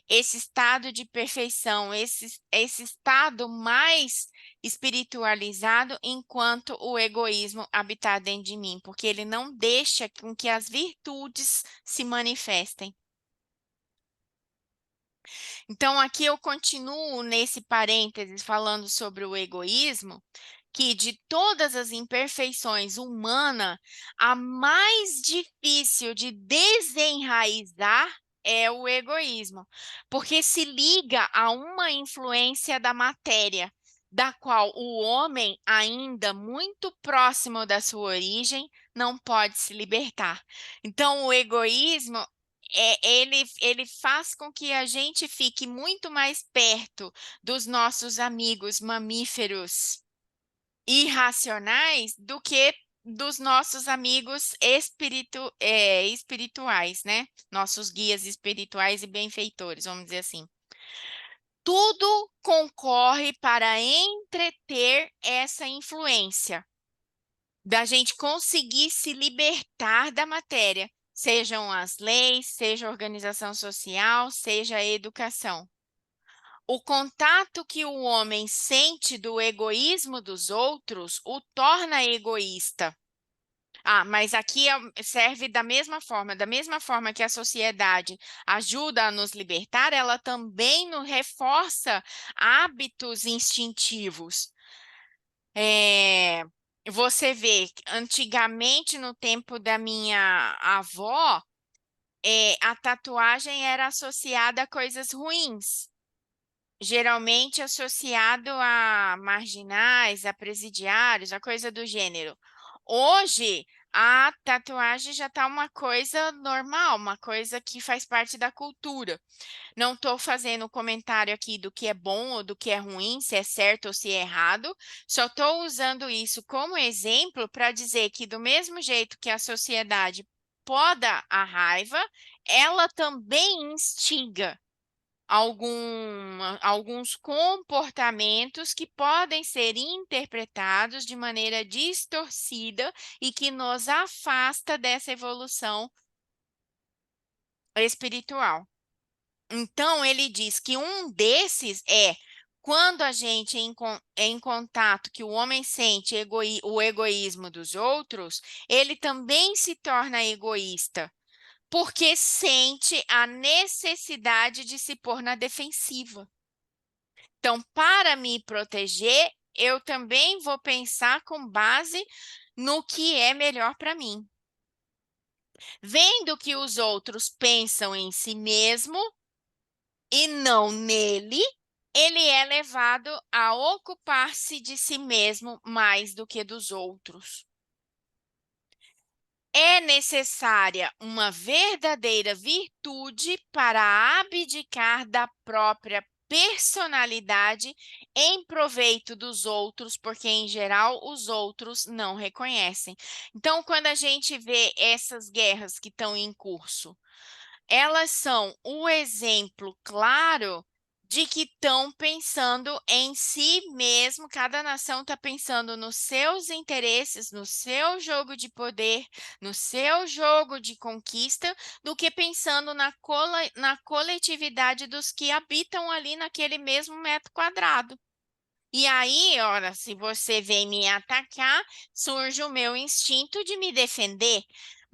esse estado de perfeição, esse estado mais espiritualizado, enquanto o egoísmo habitar dentro de mim, porque ele não deixa com que as virtudes se manifestem. Então, aqui eu continuo nesse parênteses falando sobre o egoísmo, que de todas as imperfeições humanas, a mais difícil de desenraizar é o egoísmo, porque se liga a uma influência da matéria, da qual o homem, ainda muito próximo da sua origem, não pode se libertar. Então, o egoísmo ele faz com que a gente fique muito mais perto dos nossos amigos mamíferos irracionais do que dos nossos amigos espirituais, né? Nossos guias espirituais e benfeitores, vamos dizer assim. Tudo concorre para entreter essa influência da gente conseguir se libertar da matéria, sejam as leis, seja a organização social, seja a educação. O contato que o homem sente do egoísmo dos outros o torna egoísta. Mas aqui serve da mesma forma que a sociedade ajuda a nos libertar, ela também nos reforça hábitos instintivos. Você vê, antigamente, no tempo da minha avó, a tatuagem era associada a coisas ruins, geralmente associado a marginais, a presidiários, a coisa do gênero. Hoje, a tatuagem já está uma coisa normal, uma coisa que faz parte da cultura. Não estou fazendo comentário aqui do que é bom ou do que é ruim, se é certo ou se é errado. Só estou usando isso como exemplo para dizer que, do mesmo jeito que a sociedade poda a raiva, ela também instiga alguns comportamentos que podem ser interpretados de maneira distorcida e que nos afasta dessa evolução espiritual. Então, ele diz que um desses é quando a gente é em contato, que o homem sente o egoísmo dos outros, ele também se torna egoísta, porque sente a necessidade de se pôr na defensiva. Então, para me proteger, eu também vou pensar com base no que é melhor para mim. Vendo que os outros pensam em si mesmo, e não nele, ele é levado a ocupar-se de si mesmo mais do que dos outros. É necessária uma verdadeira virtude para abdicar da própria personalidade em proveito dos outros, porque em geral os outros não reconhecem. Então, quando a gente vê essas guerras que estão em curso, elas são o exemplo claro de que estão pensando em si mesmo, cada nação está pensando nos seus interesses, no seu jogo de poder, no seu jogo de conquista, do que pensando na coletividade dos que habitam ali naquele mesmo metro quadrado. E aí, ora, se você vem me atacar, surge o meu instinto de me defender.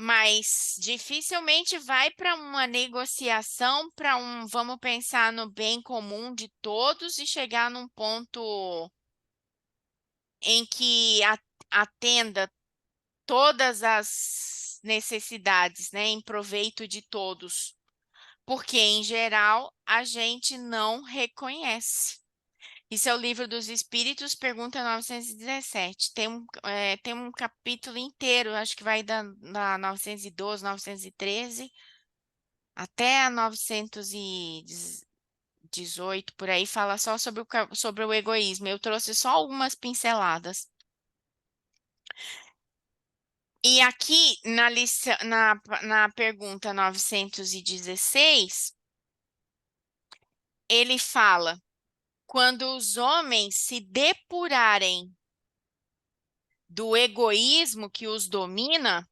mas dificilmente vai para uma negociação, para vamos pensar no bem comum de todos e chegar num ponto em que atenda todas as necessidades, né, em proveito de todos, porque em geral a gente não reconhece. Isso é o Livro dos Espíritos, pergunta 917. Tem um capítulo inteiro, acho que vai da 912, 913 até a 918, por aí, fala só sobre o egoísmo. Eu trouxe só algumas pinceladas. E aqui na pergunta 916, ele fala: quando os homens se depurarem do egoísmo que os domina,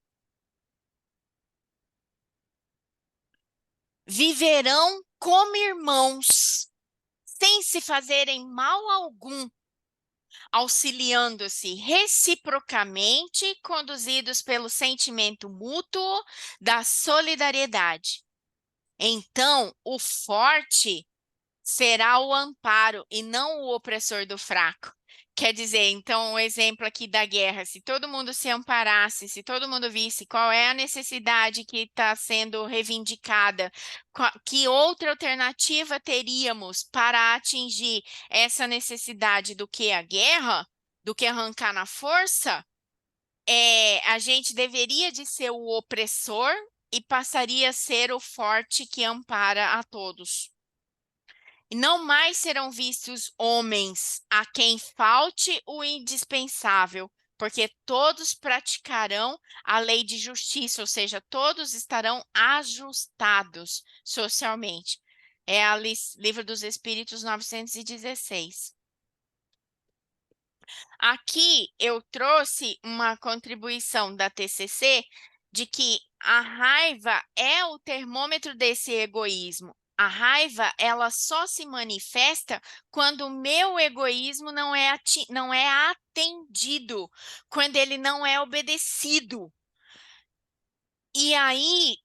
viverão como irmãos, sem se fazerem mal algum, auxiliando-se reciprocamente, conduzidos pelo sentimento mútuo da solidariedade. Então, o forte será o amparo e não o opressor do fraco. Quer dizer, então, o exemplo aqui da guerra, se todo mundo se amparasse, se todo mundo visse qual é a necessidade que está sendo reivindicada, que outra alternativa teríamos para atingir essa necessidade do que a guerra, do que arrancar na força, a gente deveria de ser o opressor e passaria a ser o forte que ampara a todos. E não mais serão vistos homens a quem falte o indispensável, porque todos praticarão a lei de justiça, ou seja, todos estarão ajustados socialmente. É o Livro dos Espíritos 916. Aqui eu trouxe uma contribuição da TCC de que a raiva é o termômetro desse egoísmo. A raiva, ela só se manifesta quando o meu egoísmo não é atendido, quando ele não é obedecido. E aí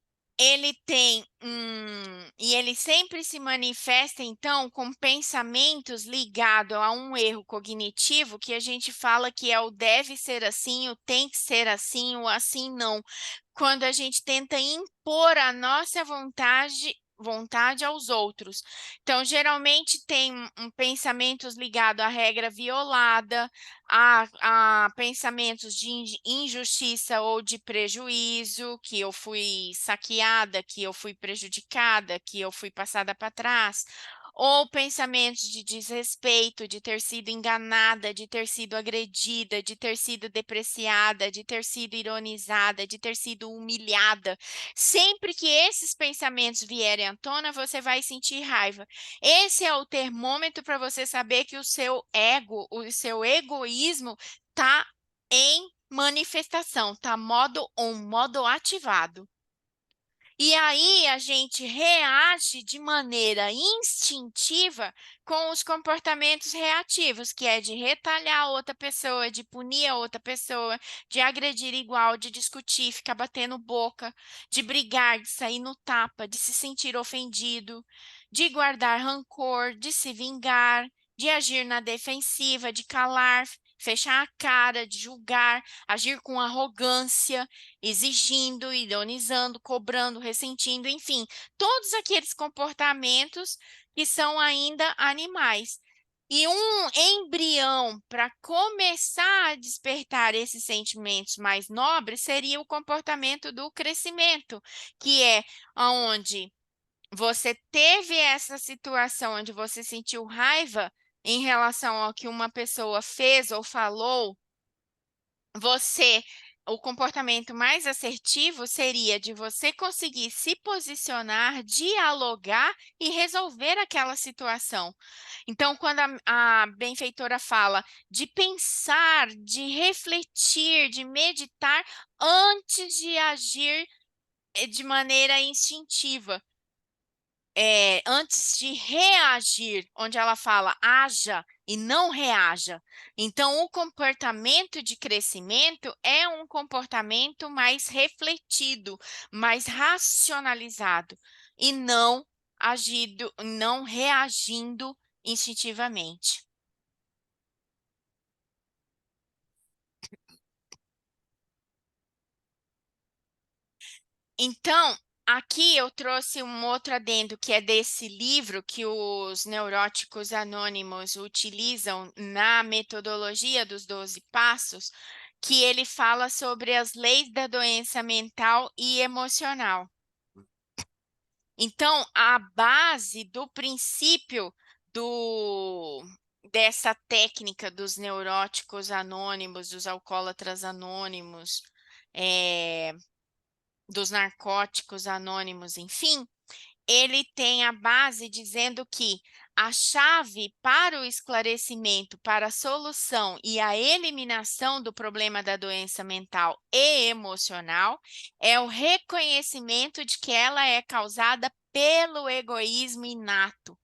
e ele sempre se manifesta então com pensamentos ligados a um erro cognitivo que a gente fala que é o deve ser assim, o tem que ser assim, o assim não. Quando a gente tenta impor a nossa vontade aos outros. Então, geralmente tem pensamentos ligados à regra violada, a pensamentos de injustiça ou de prejuízo, que eu fui saqueada, que eu fui prejudicada, que eu fui passada para trás, ou pensamentos de desrespeito, de ter sido enganada, de ter sido agredida, de ter sido depreciada, de ter sido ironizada, de ter sido humilhada. Sempre que esses pensamentos vierem à tona, você vai sentir raiva. Esse é o termômetro para você saber que o seu ego, o seu egoísmo está em manifestação, está modo on, modo ativado. E aí a gente reage de maneira instintiva com os comportamentos reativos, que é de retalhar a outra pessoa, de punir a outra pessoa, de agredir igual, de discutir, ficar batendo boca, de brigar, de sair no tapa, de se sentir ofendido, de guardar rancor, de se vingar, de agir na defensiva, de calar, fechar a cara, de julgar, agir com arrogância, exigindo, ironizando, cobrando, ressentindo, enfim, todos aqueles comportamentos que são ainda animais. E um embrião para começar a despertar esses sentimentos mais nobres seria o comportamento do crescimento, que é onde você teve essa situação onde você sentiu raiva em relação ao que uma pessoa fez ou falou. O comportamento mais assertivo seria de você conseguir se posicionar, dialogar e resolver aquela situação. Então, quando a benfeitora fala de pensar, de refletir, de meditar antes de agir de maneira instintiva. antes de reagir, onde ela fala haja e não reaja. Então, o comportamento de crescimento é um comportamento mais refletido, mais racionalizado e não agido, não reagindo instintivamente. Então, aqui eu trouxe um outro adendo que é desse livro que os neuróticos anônimos utilizam na metodologia dos 12 passos, que ele fala sobre as leis da doença mental e emocional. Então, a base do princípio dessa técnica dos neuróticos anônimos, dos alcoólatras anônimos, dos narcóticos anônimos, enfim, ele tem a base dizendo que a chave para o esclarecimento, para a solução e a eliminação do problema da doença mental e emocional é o reconhecimento de que ela é causada pelo egoísmo inato,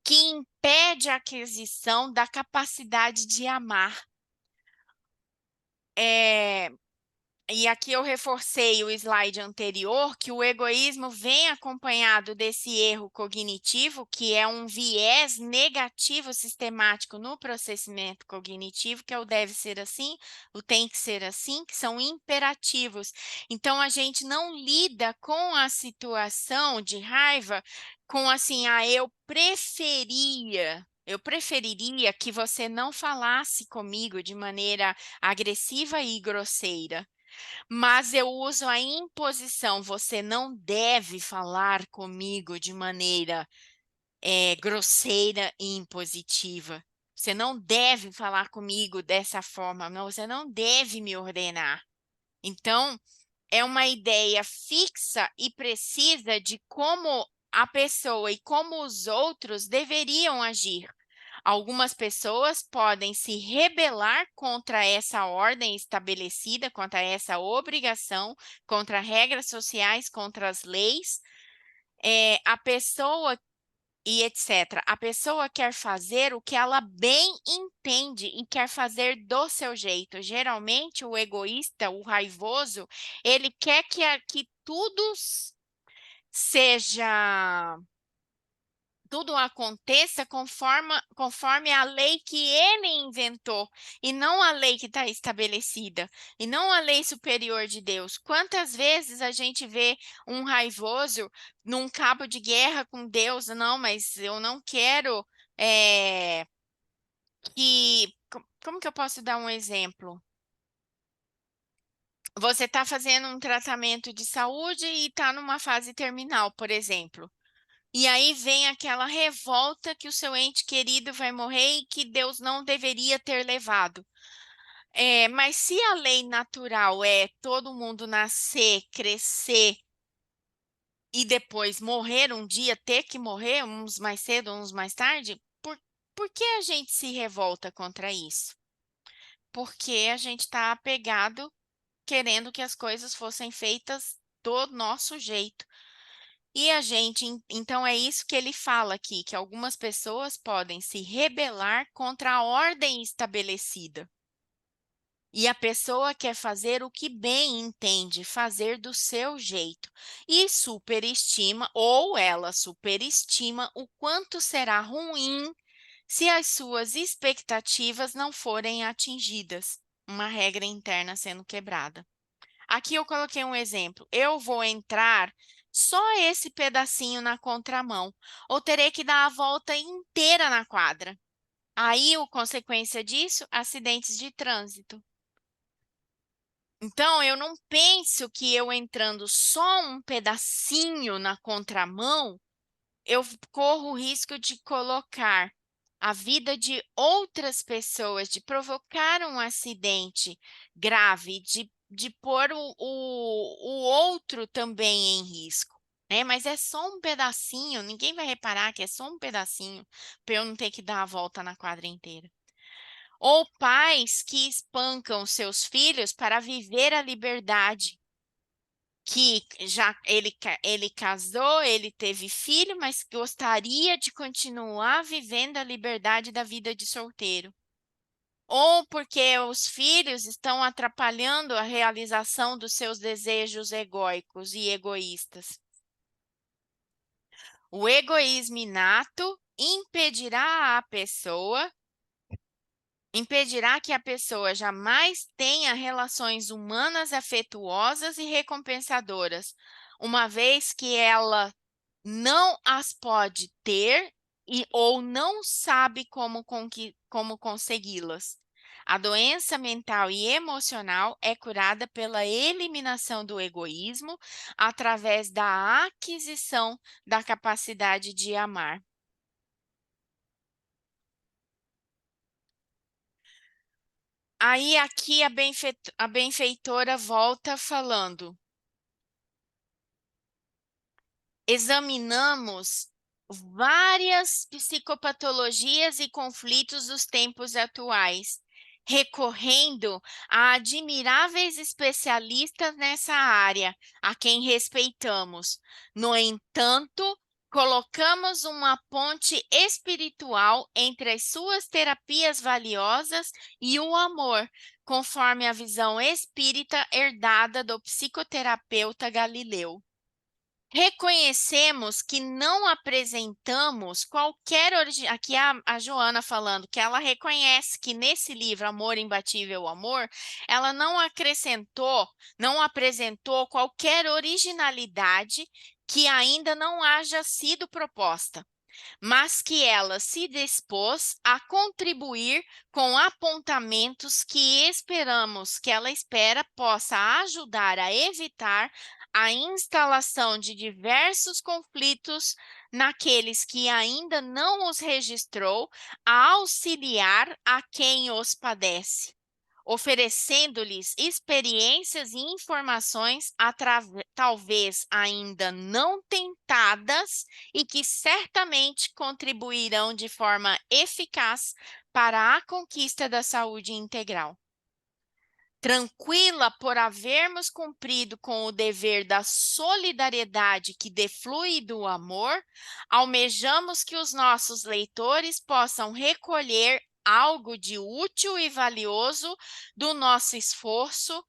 que impede a aquisição da capacidade de amar. E aqui eu reforcei o slide anterior, que o egoísmo vem acompanhado desse erro cognitivo, que é um viés negativo sistemático no processamento cognitivo, que é o deve ser assim, o tem que ser assim, que são imperativos. Então, a gente não lida com a situação de raiva com assim, eu preferiria que você não falasse comigo de maneira agressiva e grosseira. Mas eu uso a imposição. Você não deve falar comigo de maneira grosseira e impositiva. Você não deve falar comigo dessa forma. Não, você não deve me ordenar. Então, é uma ideia fixa e precisa de como a pessoa e como os outros deveriam agir. Algumas pessoas podem se rebelar contra essa ordem estabelecida, contra essa obrigação, contra regras sociais, contra as leis. A pessoa e etc. A pessoa quer fazer o que ela bem entende e quer fazer do seu jeito. Geralmente, o egoísta, o raivoso, ele quer que seja tudo aconteça conforme a lei que ele inventou, e não a lei que está estabelecida, e não a lei superior de Deus. Quantas vezes a gente vê um raivoso num cabo de guerra com Deus? Não, mas eu não quero que. Como que eu posso dar um exemplo? Você está fazendo um tratamento de saúde e está numa fase terminal, por exemplo. E aí vem aquela revolta que o seu ente querido vai morrer e que Deus não deveria ter levado. Mas se a lei natural é todo mundo nascer, crescer e depois morrer um dia, ter que morrer, uns mais cedo, uns mais tarde, por que a gente se revolta contra isso? Porque a gente está apegado querendo que as coisas fossem feitas do nosso jeito. E a gente, então é isso que ele fala aqui, que algumas pessoas podem se rebelar contra a ordem estabelecida. E a pessoa quer fazer o que bem entende, fazer do seu jeito. E superestima, ou ela superestima, o quanto será ruim se as suas expectativas não forem atingidas. Uma regra interna sendo quebrada. Aqui eu coloquei um exemplo. Eu vou entrar só esse pedacinho na contramão, ou terei que dar a volta inteira na quadra. Aí, a consequência disso, acidentes de trânsito. Então, eu não penso que eu entrando só um pedacinho na contramão, eu corro o risco de colocar a vida de outras pessoas, de provocar um acidente grave, de pôr o outro também em risco. Né? Mas é só um pedacinho, ninguém vai reparar que é só um pedacinho para eu não ter que dar a volta na quadra inteira. Ou pais que espancam seus filhos para viver a liberdade. que já ele casou, ele teve filho, mas gostaria de continuar vivendo a liberdade da vida de solteiro. Ou porque os filhos estão atrapalhando a realização dos seus desejos egóicos e egoístas. O egoísmo inato impedirá que a pessoa jamais tenha relações humanas afetuosas e recompensadoras, uma vez que ela não as pode ter ou não sabe como consegui-las. A doença mental e emocional é curada pela eliminação do egoísmo através da aquisição da capacidade de amar. Aí aqui a benfeitora volta falando. Examinamos várias psicopatologias e conflitos dos tempos atuais, recorrendo a admiráveis especialistas nessa área, a quem respeitamos. No entanto, colocamos uma ponte espiritual entre as suas terapias valiosas e o amor, conforme a visão espírita herdada do psicoterapeuta Galileu. Reconhecemos que não apresentamos qualquer aqui a Joana falando que ela reconhece que nesse livro Amor Imbatível Amor, ela não apresentou qualquer originalidade que ainda não haja sido proposta, mas que ela se dispôs a contribuir com apontamentos que esperamos que ela espera possa ajudar a evitar a instalação de diversos conflitos naqueles que ainda não os registrou, a auxiliar a quem os padece, oferecendo-lhes experiências e informações talvez ainda não tentadas e que certamente contribuirão de forma eficaz para a conquista da saúde integral. Tranquila por havermos cumprido com o dever da solidariedade que deflui do amor, almejamos que os nossos leitores possam recolher algo de útil e valioso do nosso esforço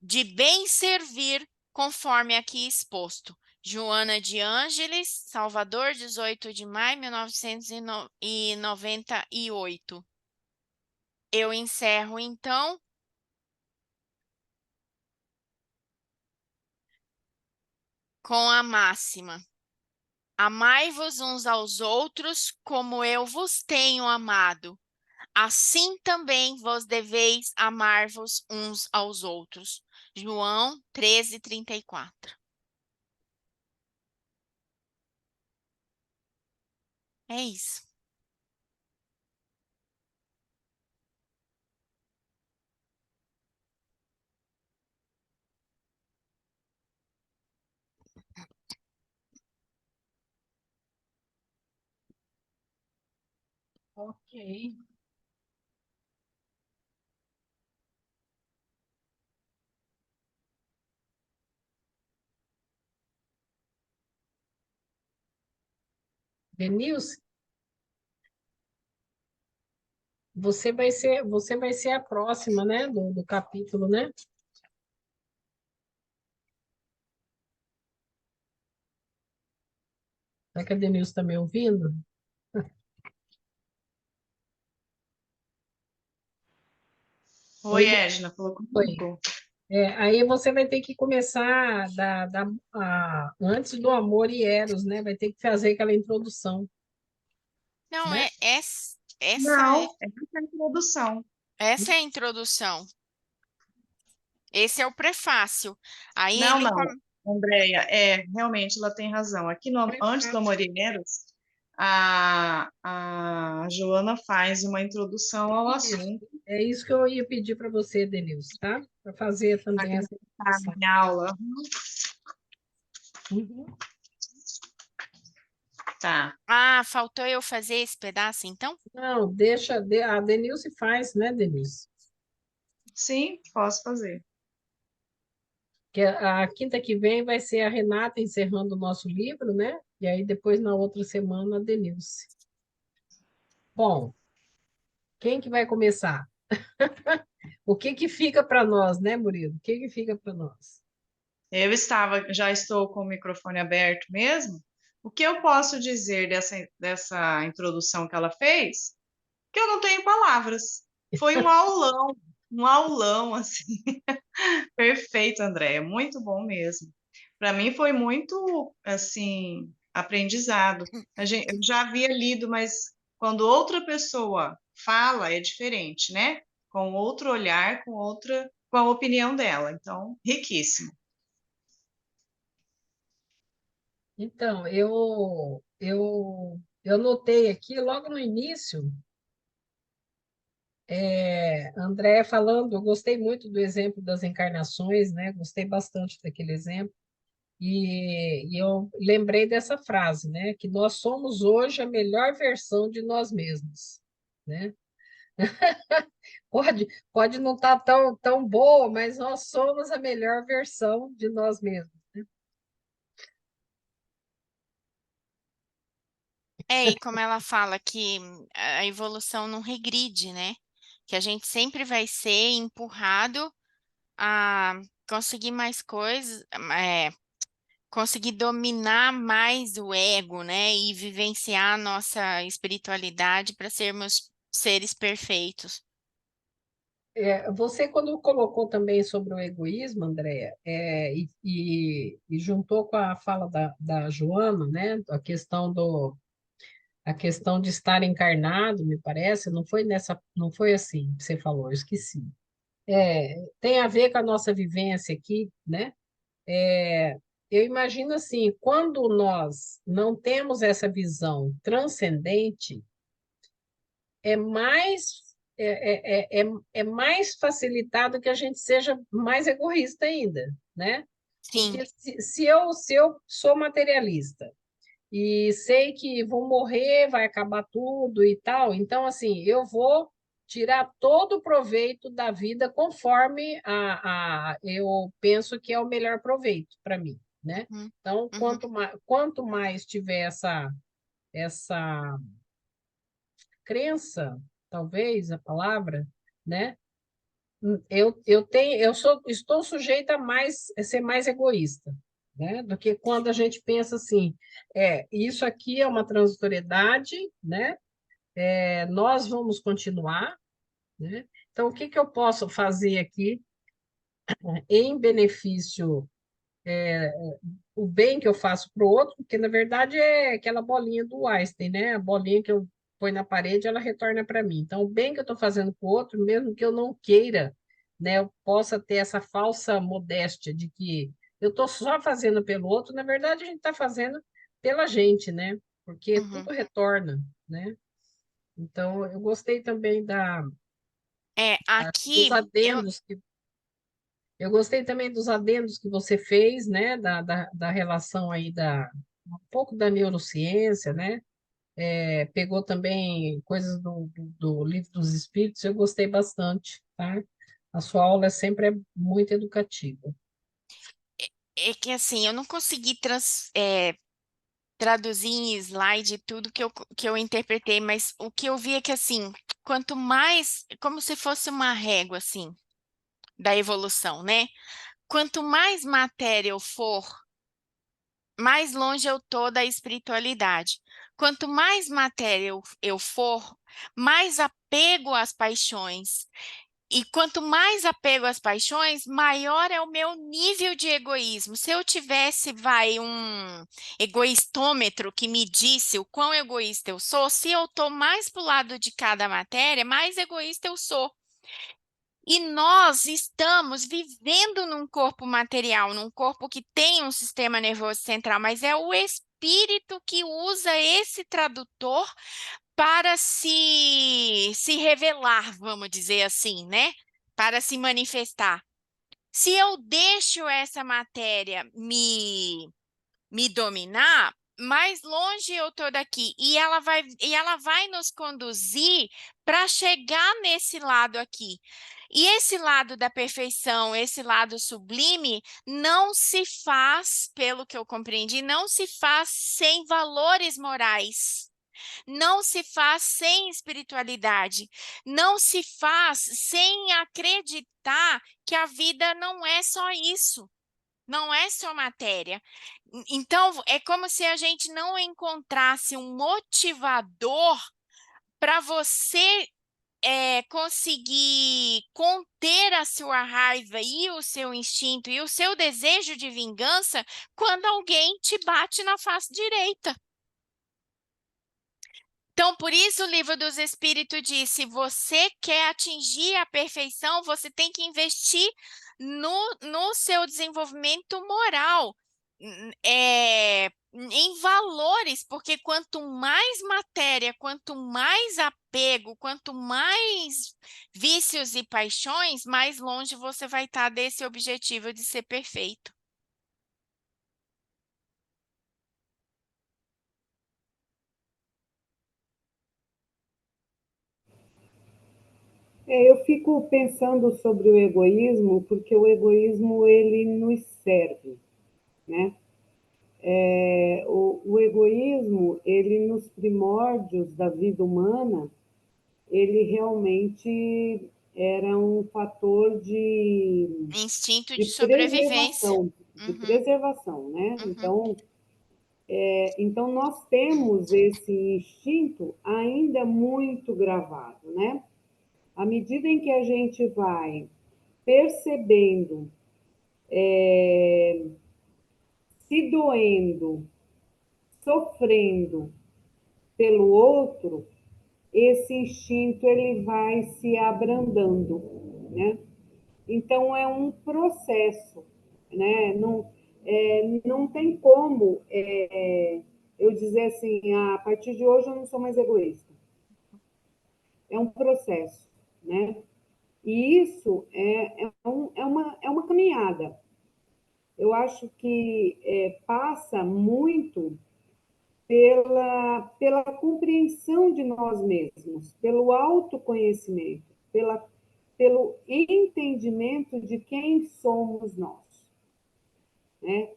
de bem servir, conforme aqui exposto. Joana de Ângeles, Salvador, 18 de maio de 1998. Eu encerro, então, com a máxima: amai-vos uns aos outros como eu vos tenho amado. Assim também vos deveis amar-vos uns aos outros. João 13:34. É isso. Ok. Denilson, você vai ser a próxima, né, do capítulo, né? Será que a Denilson está me ouvindo? Oi, Oi, Edna, falou oi. comigo. Aí você vai ter que começar antes do Amor e Eros, né? Vai ter que fazer aquela introdução, Não, né? Não, é a introdução. essa é a introdução. Esse é o prefácio. Aí Não, ele não, Andréia, realmente ela tem razão. Aqui antes do Prefácio. Amorineiros, a Joana faz uma introdução ao Isso. assunto, É isso que eu ia pedir para você, Denilson, tá? Para fazer também aqui essa na introdução. minha aula. Uhum. Tá, faltou eu fazer esse pedaço, então? Não, a Denilson faz, né, Denilson? sim, posso fazer. Que a quinta que vem vai ser a Renata encerrando o nosso livro, né? E aí depois, na outra semana, a Denilce. Bom, quem que vai começar? O que que fica para nós, né, Murilo? O que que fica para nós? Já estou com o microfone aberto mesmo. O que eu posso dizer dessa introdução que ela fez? Que eu não tenho palavras. Foi um aulão, assim. Perfeito, Andréia, muito bom mesmo. Para mim foi muito, assim, aprendizado. Eu já havia lido, mas quando outra pessoa fala é diferente, né? Com outro olhar, com a opinião dela. Então, riquíssimo. Então, eu notei aqui, logo no início, André falando, eu gostei muito do exemplo das encarnações, né? Gostei bastante daquele exemplo. E eu lembrei dessa frase, né? Que nós somos hoje a melhor versão de nós mesmos, né? Pode não estar tão boa, mas nós somos a melhor versão de nós mesmos. E como ela fala que a evolução não regride, né? Que a gente sempre vai ser empurrado a conseguir mais coisas, conseguir dominar mais o ego, né? E vivenciar a nossa espiritualidade para sermos seres perfeitos. Você, quando colocou também sobre o egoísmo, Andréa, e juntou com a fala da Joana, né? A questão de estar encarnado, me parece, não foi assim que você falou, eu esqueci. Tem a ver com a nossa vivência aqui, né? Eu imagino assim, quando nós não temos essa visão transcendente, é mais é mais facilitado que a gente seja mais egoísta ainda, né? Sim. Porque se eu sou materialista e sei que vou morrer, vai acabar tudo e tal, então assim, eu vou tirar todo o proveito da vida conforme eu penso que é o melhor proveito para mim, né? Uhum. Então, Uhum. quanto mais tiver essa crença, talvez a palavra, né? Estou sujeita a ser mais egoísta, né? Do que quando a gente pensa assim, isso aqui é uma transitoriedade, né? Nós vamos continuar, né? Então, o que que eu posso fazer aqui em benefício, o bem que eu faço para o outro, porque na verdade é aquela bolinha do Einstein, né? A bolinha que eu ponho na parede, ela retorna para mim. Então, o bem que eu estou fazendo para o outro, mesmo que eu não queira, né, eu possa ter essa falsa modéstia de que eu estou só fazendo pelo outro, na verdade a gente está fazendo pela gente, né? Porque Uhum. tudo retorna, né? Então, eu gostei também dos Aqui eu adendos eu gostei também dos adendos que você fez, né, da relação aí um pouco da neurociência, né? Pegou também coisas do Livro dos Espíritos, eu gostei bastante, tá? A sua aula sempre é muito educativa. é que assim, eu não consegui traduzir em slide tudo que eu interpretei, mas o que eu vi é que assim, quanto mais, como se fosse uma régua assim, da evolução, né? Quanto mais matéria eu for, mais longe eu tô da espiritualidade. Quanto mais matéria eu for, mais apego às paixões. E quanto mais apego às paixões, maior é o meu nível de egoísmo. Se eu tivesse, um egoistômetro que me disse o quão egoísta eu sou, se eu estou mais para o lado de cada matéria, mais egoísta eu sou. E nós estamos vivendo num corpo material, num corpo que tem um sistema nervoso central, mas é o espírito que usa esse tradutor para se revelar, vamos dizer assim, né? Para se manifestar. Se eu deixo essa matéria me dominar, mais longe eu estou daqui. E ela vai nos conduzir para chegar nesse lado aqui. E esse lado da perfeição, esse lado sublime, não se faz, pelo que eu compreendi, não se faz sem valores morais. Não se faz sem espiritualidade. Não se faz sem acreditar que a vida não é só isso. Não é só matéria. Então, é como se a gente não encontrasse um motivador para você conseguir conter a sua raiva e o seu instinto e o seu desejo de vingança quando alguém te bate na face direita. Então, por isso o livro dos Espíritos diz: se você quer atingir a perfeição, você tem que investir no seu desenvolvimento moral, em valores, porque quanto mais matéria, quanto mais apego, quanto mais vícios e paixões, mais longe você vai estar desse objetivo de ser perfeito. Eu fico pensando sobre o egoísmo, porque o egoísmo ele nos serve, né? O egoísmo, ele nos primórdios da vida humana, ele realmente era um fator Instinto de de sobrevivência. preservação, de Uhum, preservação, né? uhum, Então nós temos esse instinto ainda muito gravado, né? À medida em que a gente vai percebendo, se doendo, sofrendo pelo outro, esse instinto ele vai se abrandando, né? Então é um processo, né? Não tem como eu dizer assim, a partir de hoje eu não sou mais egoísta. É um processo, né? E isso é uma caminhada. Eu acho que passa muito pela compreensão de nós mesmos, pelo autoconhecimento, pelo entendimento de quem somos nós. Né?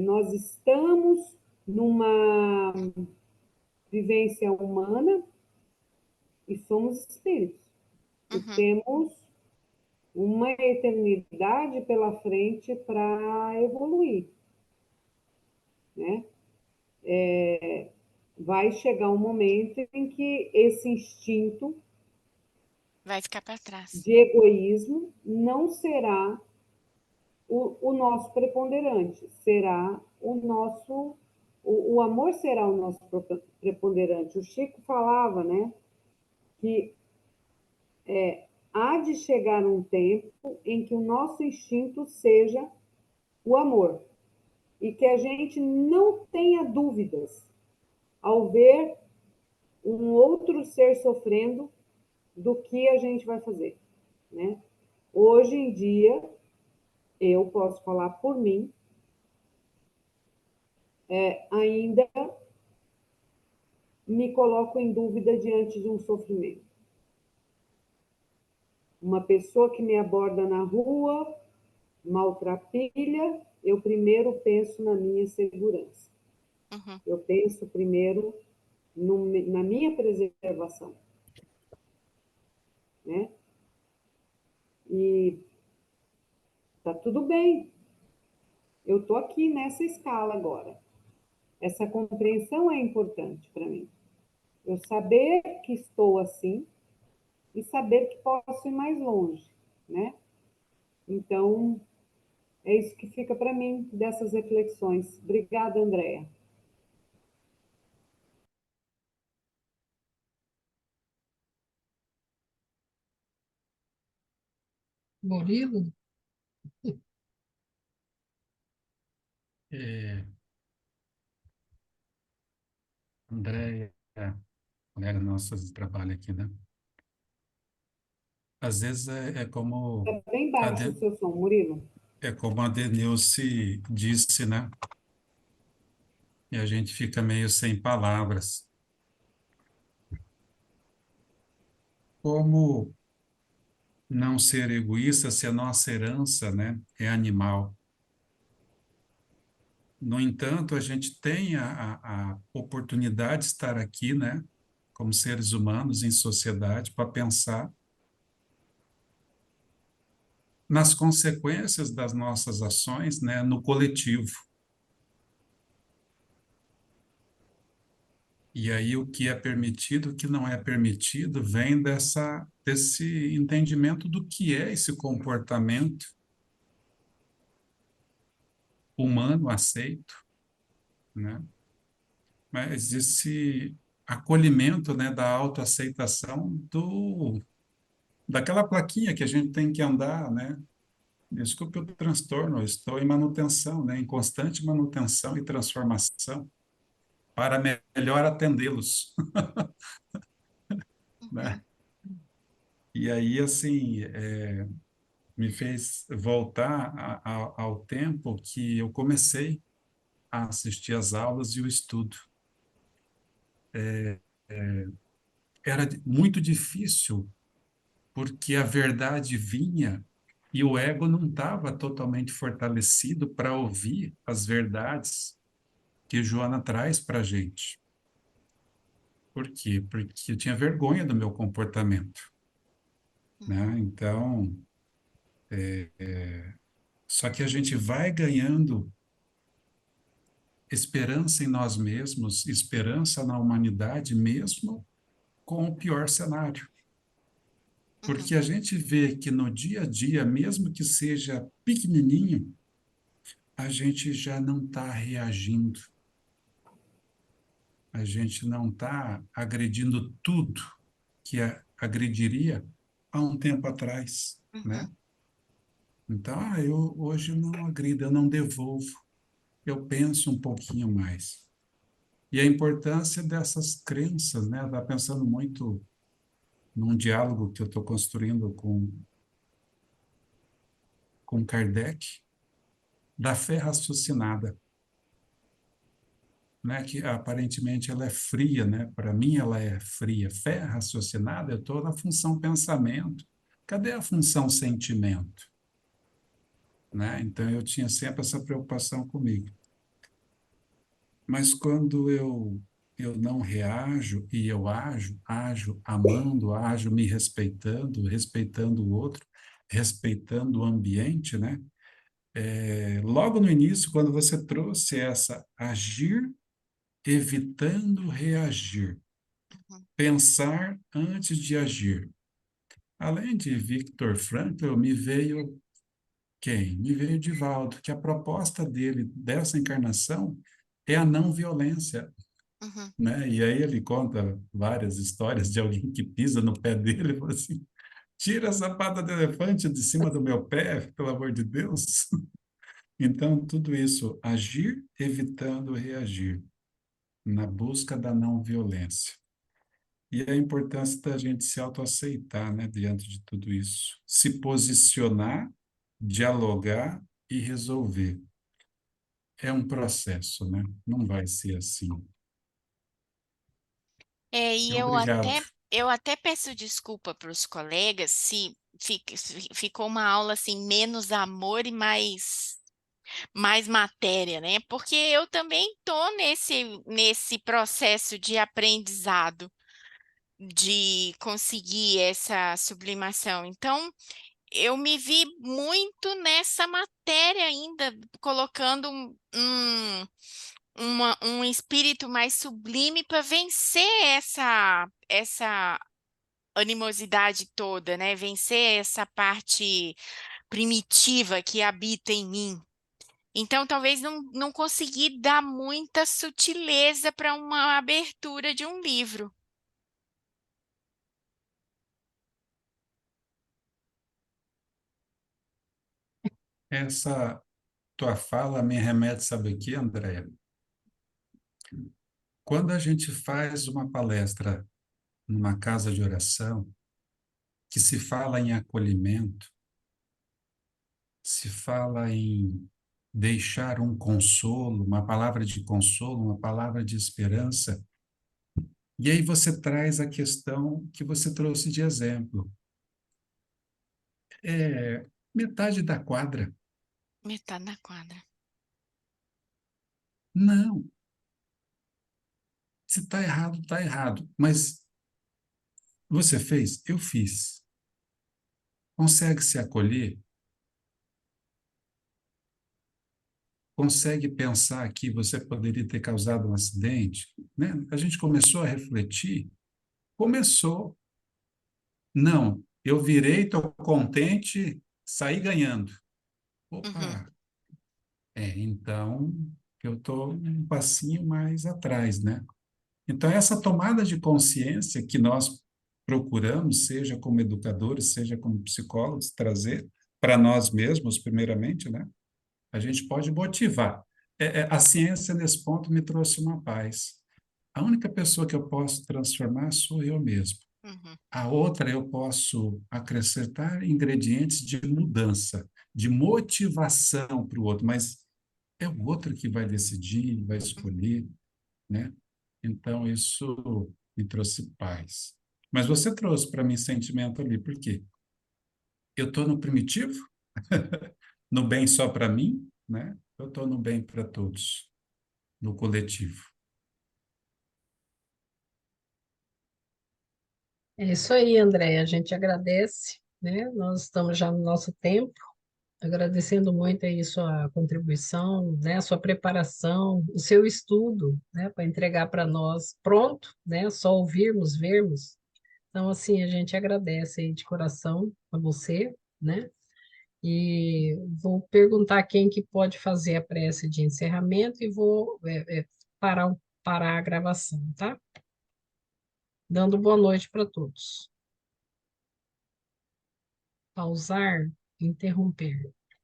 Nós estamos numa vivência humana e somos espíritos. E uhum. temos uma eternidade pela frente para evoluir. Né? Vai chegar um momento em que esse instinto Vai ficar para trás. de egoísmo não será o nosso preponderante, será o amor será o nosso preponderante. O Chico falava, né, que há de chegar um tempo em que o nosso instinto seja o amor e que a gente não tenha dúvidas ao ver um outro ser sofrendo do que a gente vai fazer, né? Hoje em dia, eu posso falar por mim, ainda me coloco em dúvida diante de um sofrimento. Uma pessoa que me aborda na rua, maltrapilha, eu primeiro penso na minha segurança. Uhum. Eu penso primeiro na minha preservação, né? E tá tudo bem. Eu tô aqui nessa escala agora. Essa compreensão é importante para mim. Eu saber que estou assim e saber que posso ir mais longe, né? Então, é isso que fica para mim dessas reflexões. Obrigada, Andréa. Murilo? Andréia, colega nossa de trabalho aqui, né? Às vezes é como Está bem a baixo o De- seu som, Murilo. é como a Denilce disse, né? e a gente fica meio sem palavras. Como não ser egoísta se a nossa herança, né, é animal? No entanto, a gente tem a oportunidade de estar aqui, né, como seres humanos em sociedade, para pensar nas consequências das nossas ações, né, no coletivo. E aí o que é permitido, o que não é permitido, vem desse entendimento do que é esse comportamento humano aceito, né? Mas esse acolhimento, né, da autoaceitação daquela plaquinha que a gente tem que andar, né? Desculpe o transtorno, eu estou em manutenção, né, em constante manutenção e transformação para melhor atendê-los, né? Uhum. E aí, assim, me fez voltar ao tempo que eu comecei a assistir às aulas e o estudo. Era muito difícil, porque a verdade vinha e o ego não estava totalmente fortalecido para ouvir as verdades que Joana traz para a gente. Por quê? Porque eu tinha vergonha do meu comportamento, né? Então, só que a gente vai ganhando esperança em nós mesmos, esperança na humanidade, mesmo com o pior cenário. Uhum. Porque a gente vê que no dia a dia, mesmo que seja pequenininho, a gente já não está reagindo, a gente não está agredindo tudo que agrediria há um tempo atrás, né? Uhum. Então, eu hoje não agrido, eu não devolvo, eu penso um pouquinho mais. E a importância dessas crenças, né? Eu estava pensando muito num diálogo que eu estou construindo com Kardec, da fé raciocinada, né? Que aparentemente ela é fria, né? Para mim ela é fria. Fé raciocinada, eu estou na função pensamento. Cadê a função sentimento? Né? Então eu tinha sempre essa preocupação comigo. Mas quando eu não reajo e eu ajo amando, ajo me respeitando, respeitando o outro, respeitando o ambiente, né? Logo no início, quando você trouxe essa agir evitando reagir, Uhum. pensar antes de agir. Além de Viktor Frankl, me veio quem? Me veio Divaldo, que a proposta dele dessa encarnação é a não violência, Uhum. né? E aí ele conta várias histórias de alguém que pisa no pé dele e fala assim: tira essa pata de elefante de cima do meu pé, pelo amor de Deus. Então, tudo isso, agir evitando reagir, na busca da não violência. E a importância da gente se autoaceitar, né, diante de tudo isso. Se posicionar, dialogar e resolver. É um processo, né? Não vai ser assim. E Obrigado. eu até peço desculpa para os colegas se ficou uma aula assim, menos amor e mais matéria, né? Porque eu também estou nesse processo de aprendizado, de conseguir essa sublimação. Então, eu me vi muito nessa matéria ainda, colocando um espírito mais sublime para vencer essa animosidade toda, né? Vencer essa parte primitiva que habita em mim. Então, talvez não consegui dar muita sutileza para uma abertura de um livro. Essa tua fala me remete, sabe o quê, Andréia? Quando a gente faz uma palestra numa casa de oração, que se fala em acolhimento, se fala em deixar um consolo, uma palavra de consolo, uma palavra de esperança. E aí você traz a questão que você trouxe de exemplo. É metade da quadra. Metade da quadra. Não. Se está errado, está errado. Mas você fez? Eu fiz. Consegue se acolher? Consegue pensar que você poderia ter causado um acidente? Né? A gente começou a refletir. Começou. Não, eu virei, estou contente, saí ganhando. Uhum, Opa, então eu estou um passinho mais atrás, né? Então, essa tomada de consciência que nós procuramos, seja como educadores, seja como psicólogos, trazer para nós mesmos, primeiramente, né? A gente pode motivar. A ciência, nesse ponto, me trouxe uma paz. A única pessoa que eu posso transformar sou eu mesmo. uhum, A outra, eu posso acrescentar ingredientes de mudança, de motivação para o outro, mas é o outro que vai decidir, vai escolher, né? Então, isso me trouxe paz. Mas você trouxe para mim sentimento ali, por quê? Eu estou no primitivo, no bem só para mim, né? Eu estou no bem para todos, no coletivo. É isso aí, André. A gente agradece, né? Nós estamos já no nosso tempo, agradecendo muito aí sua contribuição, né? Sua preparação, o seu estudo, né? Para entregar para nós pronto, né? Só ouvirmos, vermos. Então, assim, a gente agradece aí de coração a você, né? E vou perguntar quem que pode fazer a prece de encerramento e vou parar a gravação, tá? Dando boa noite para todos. Pausar, interromper.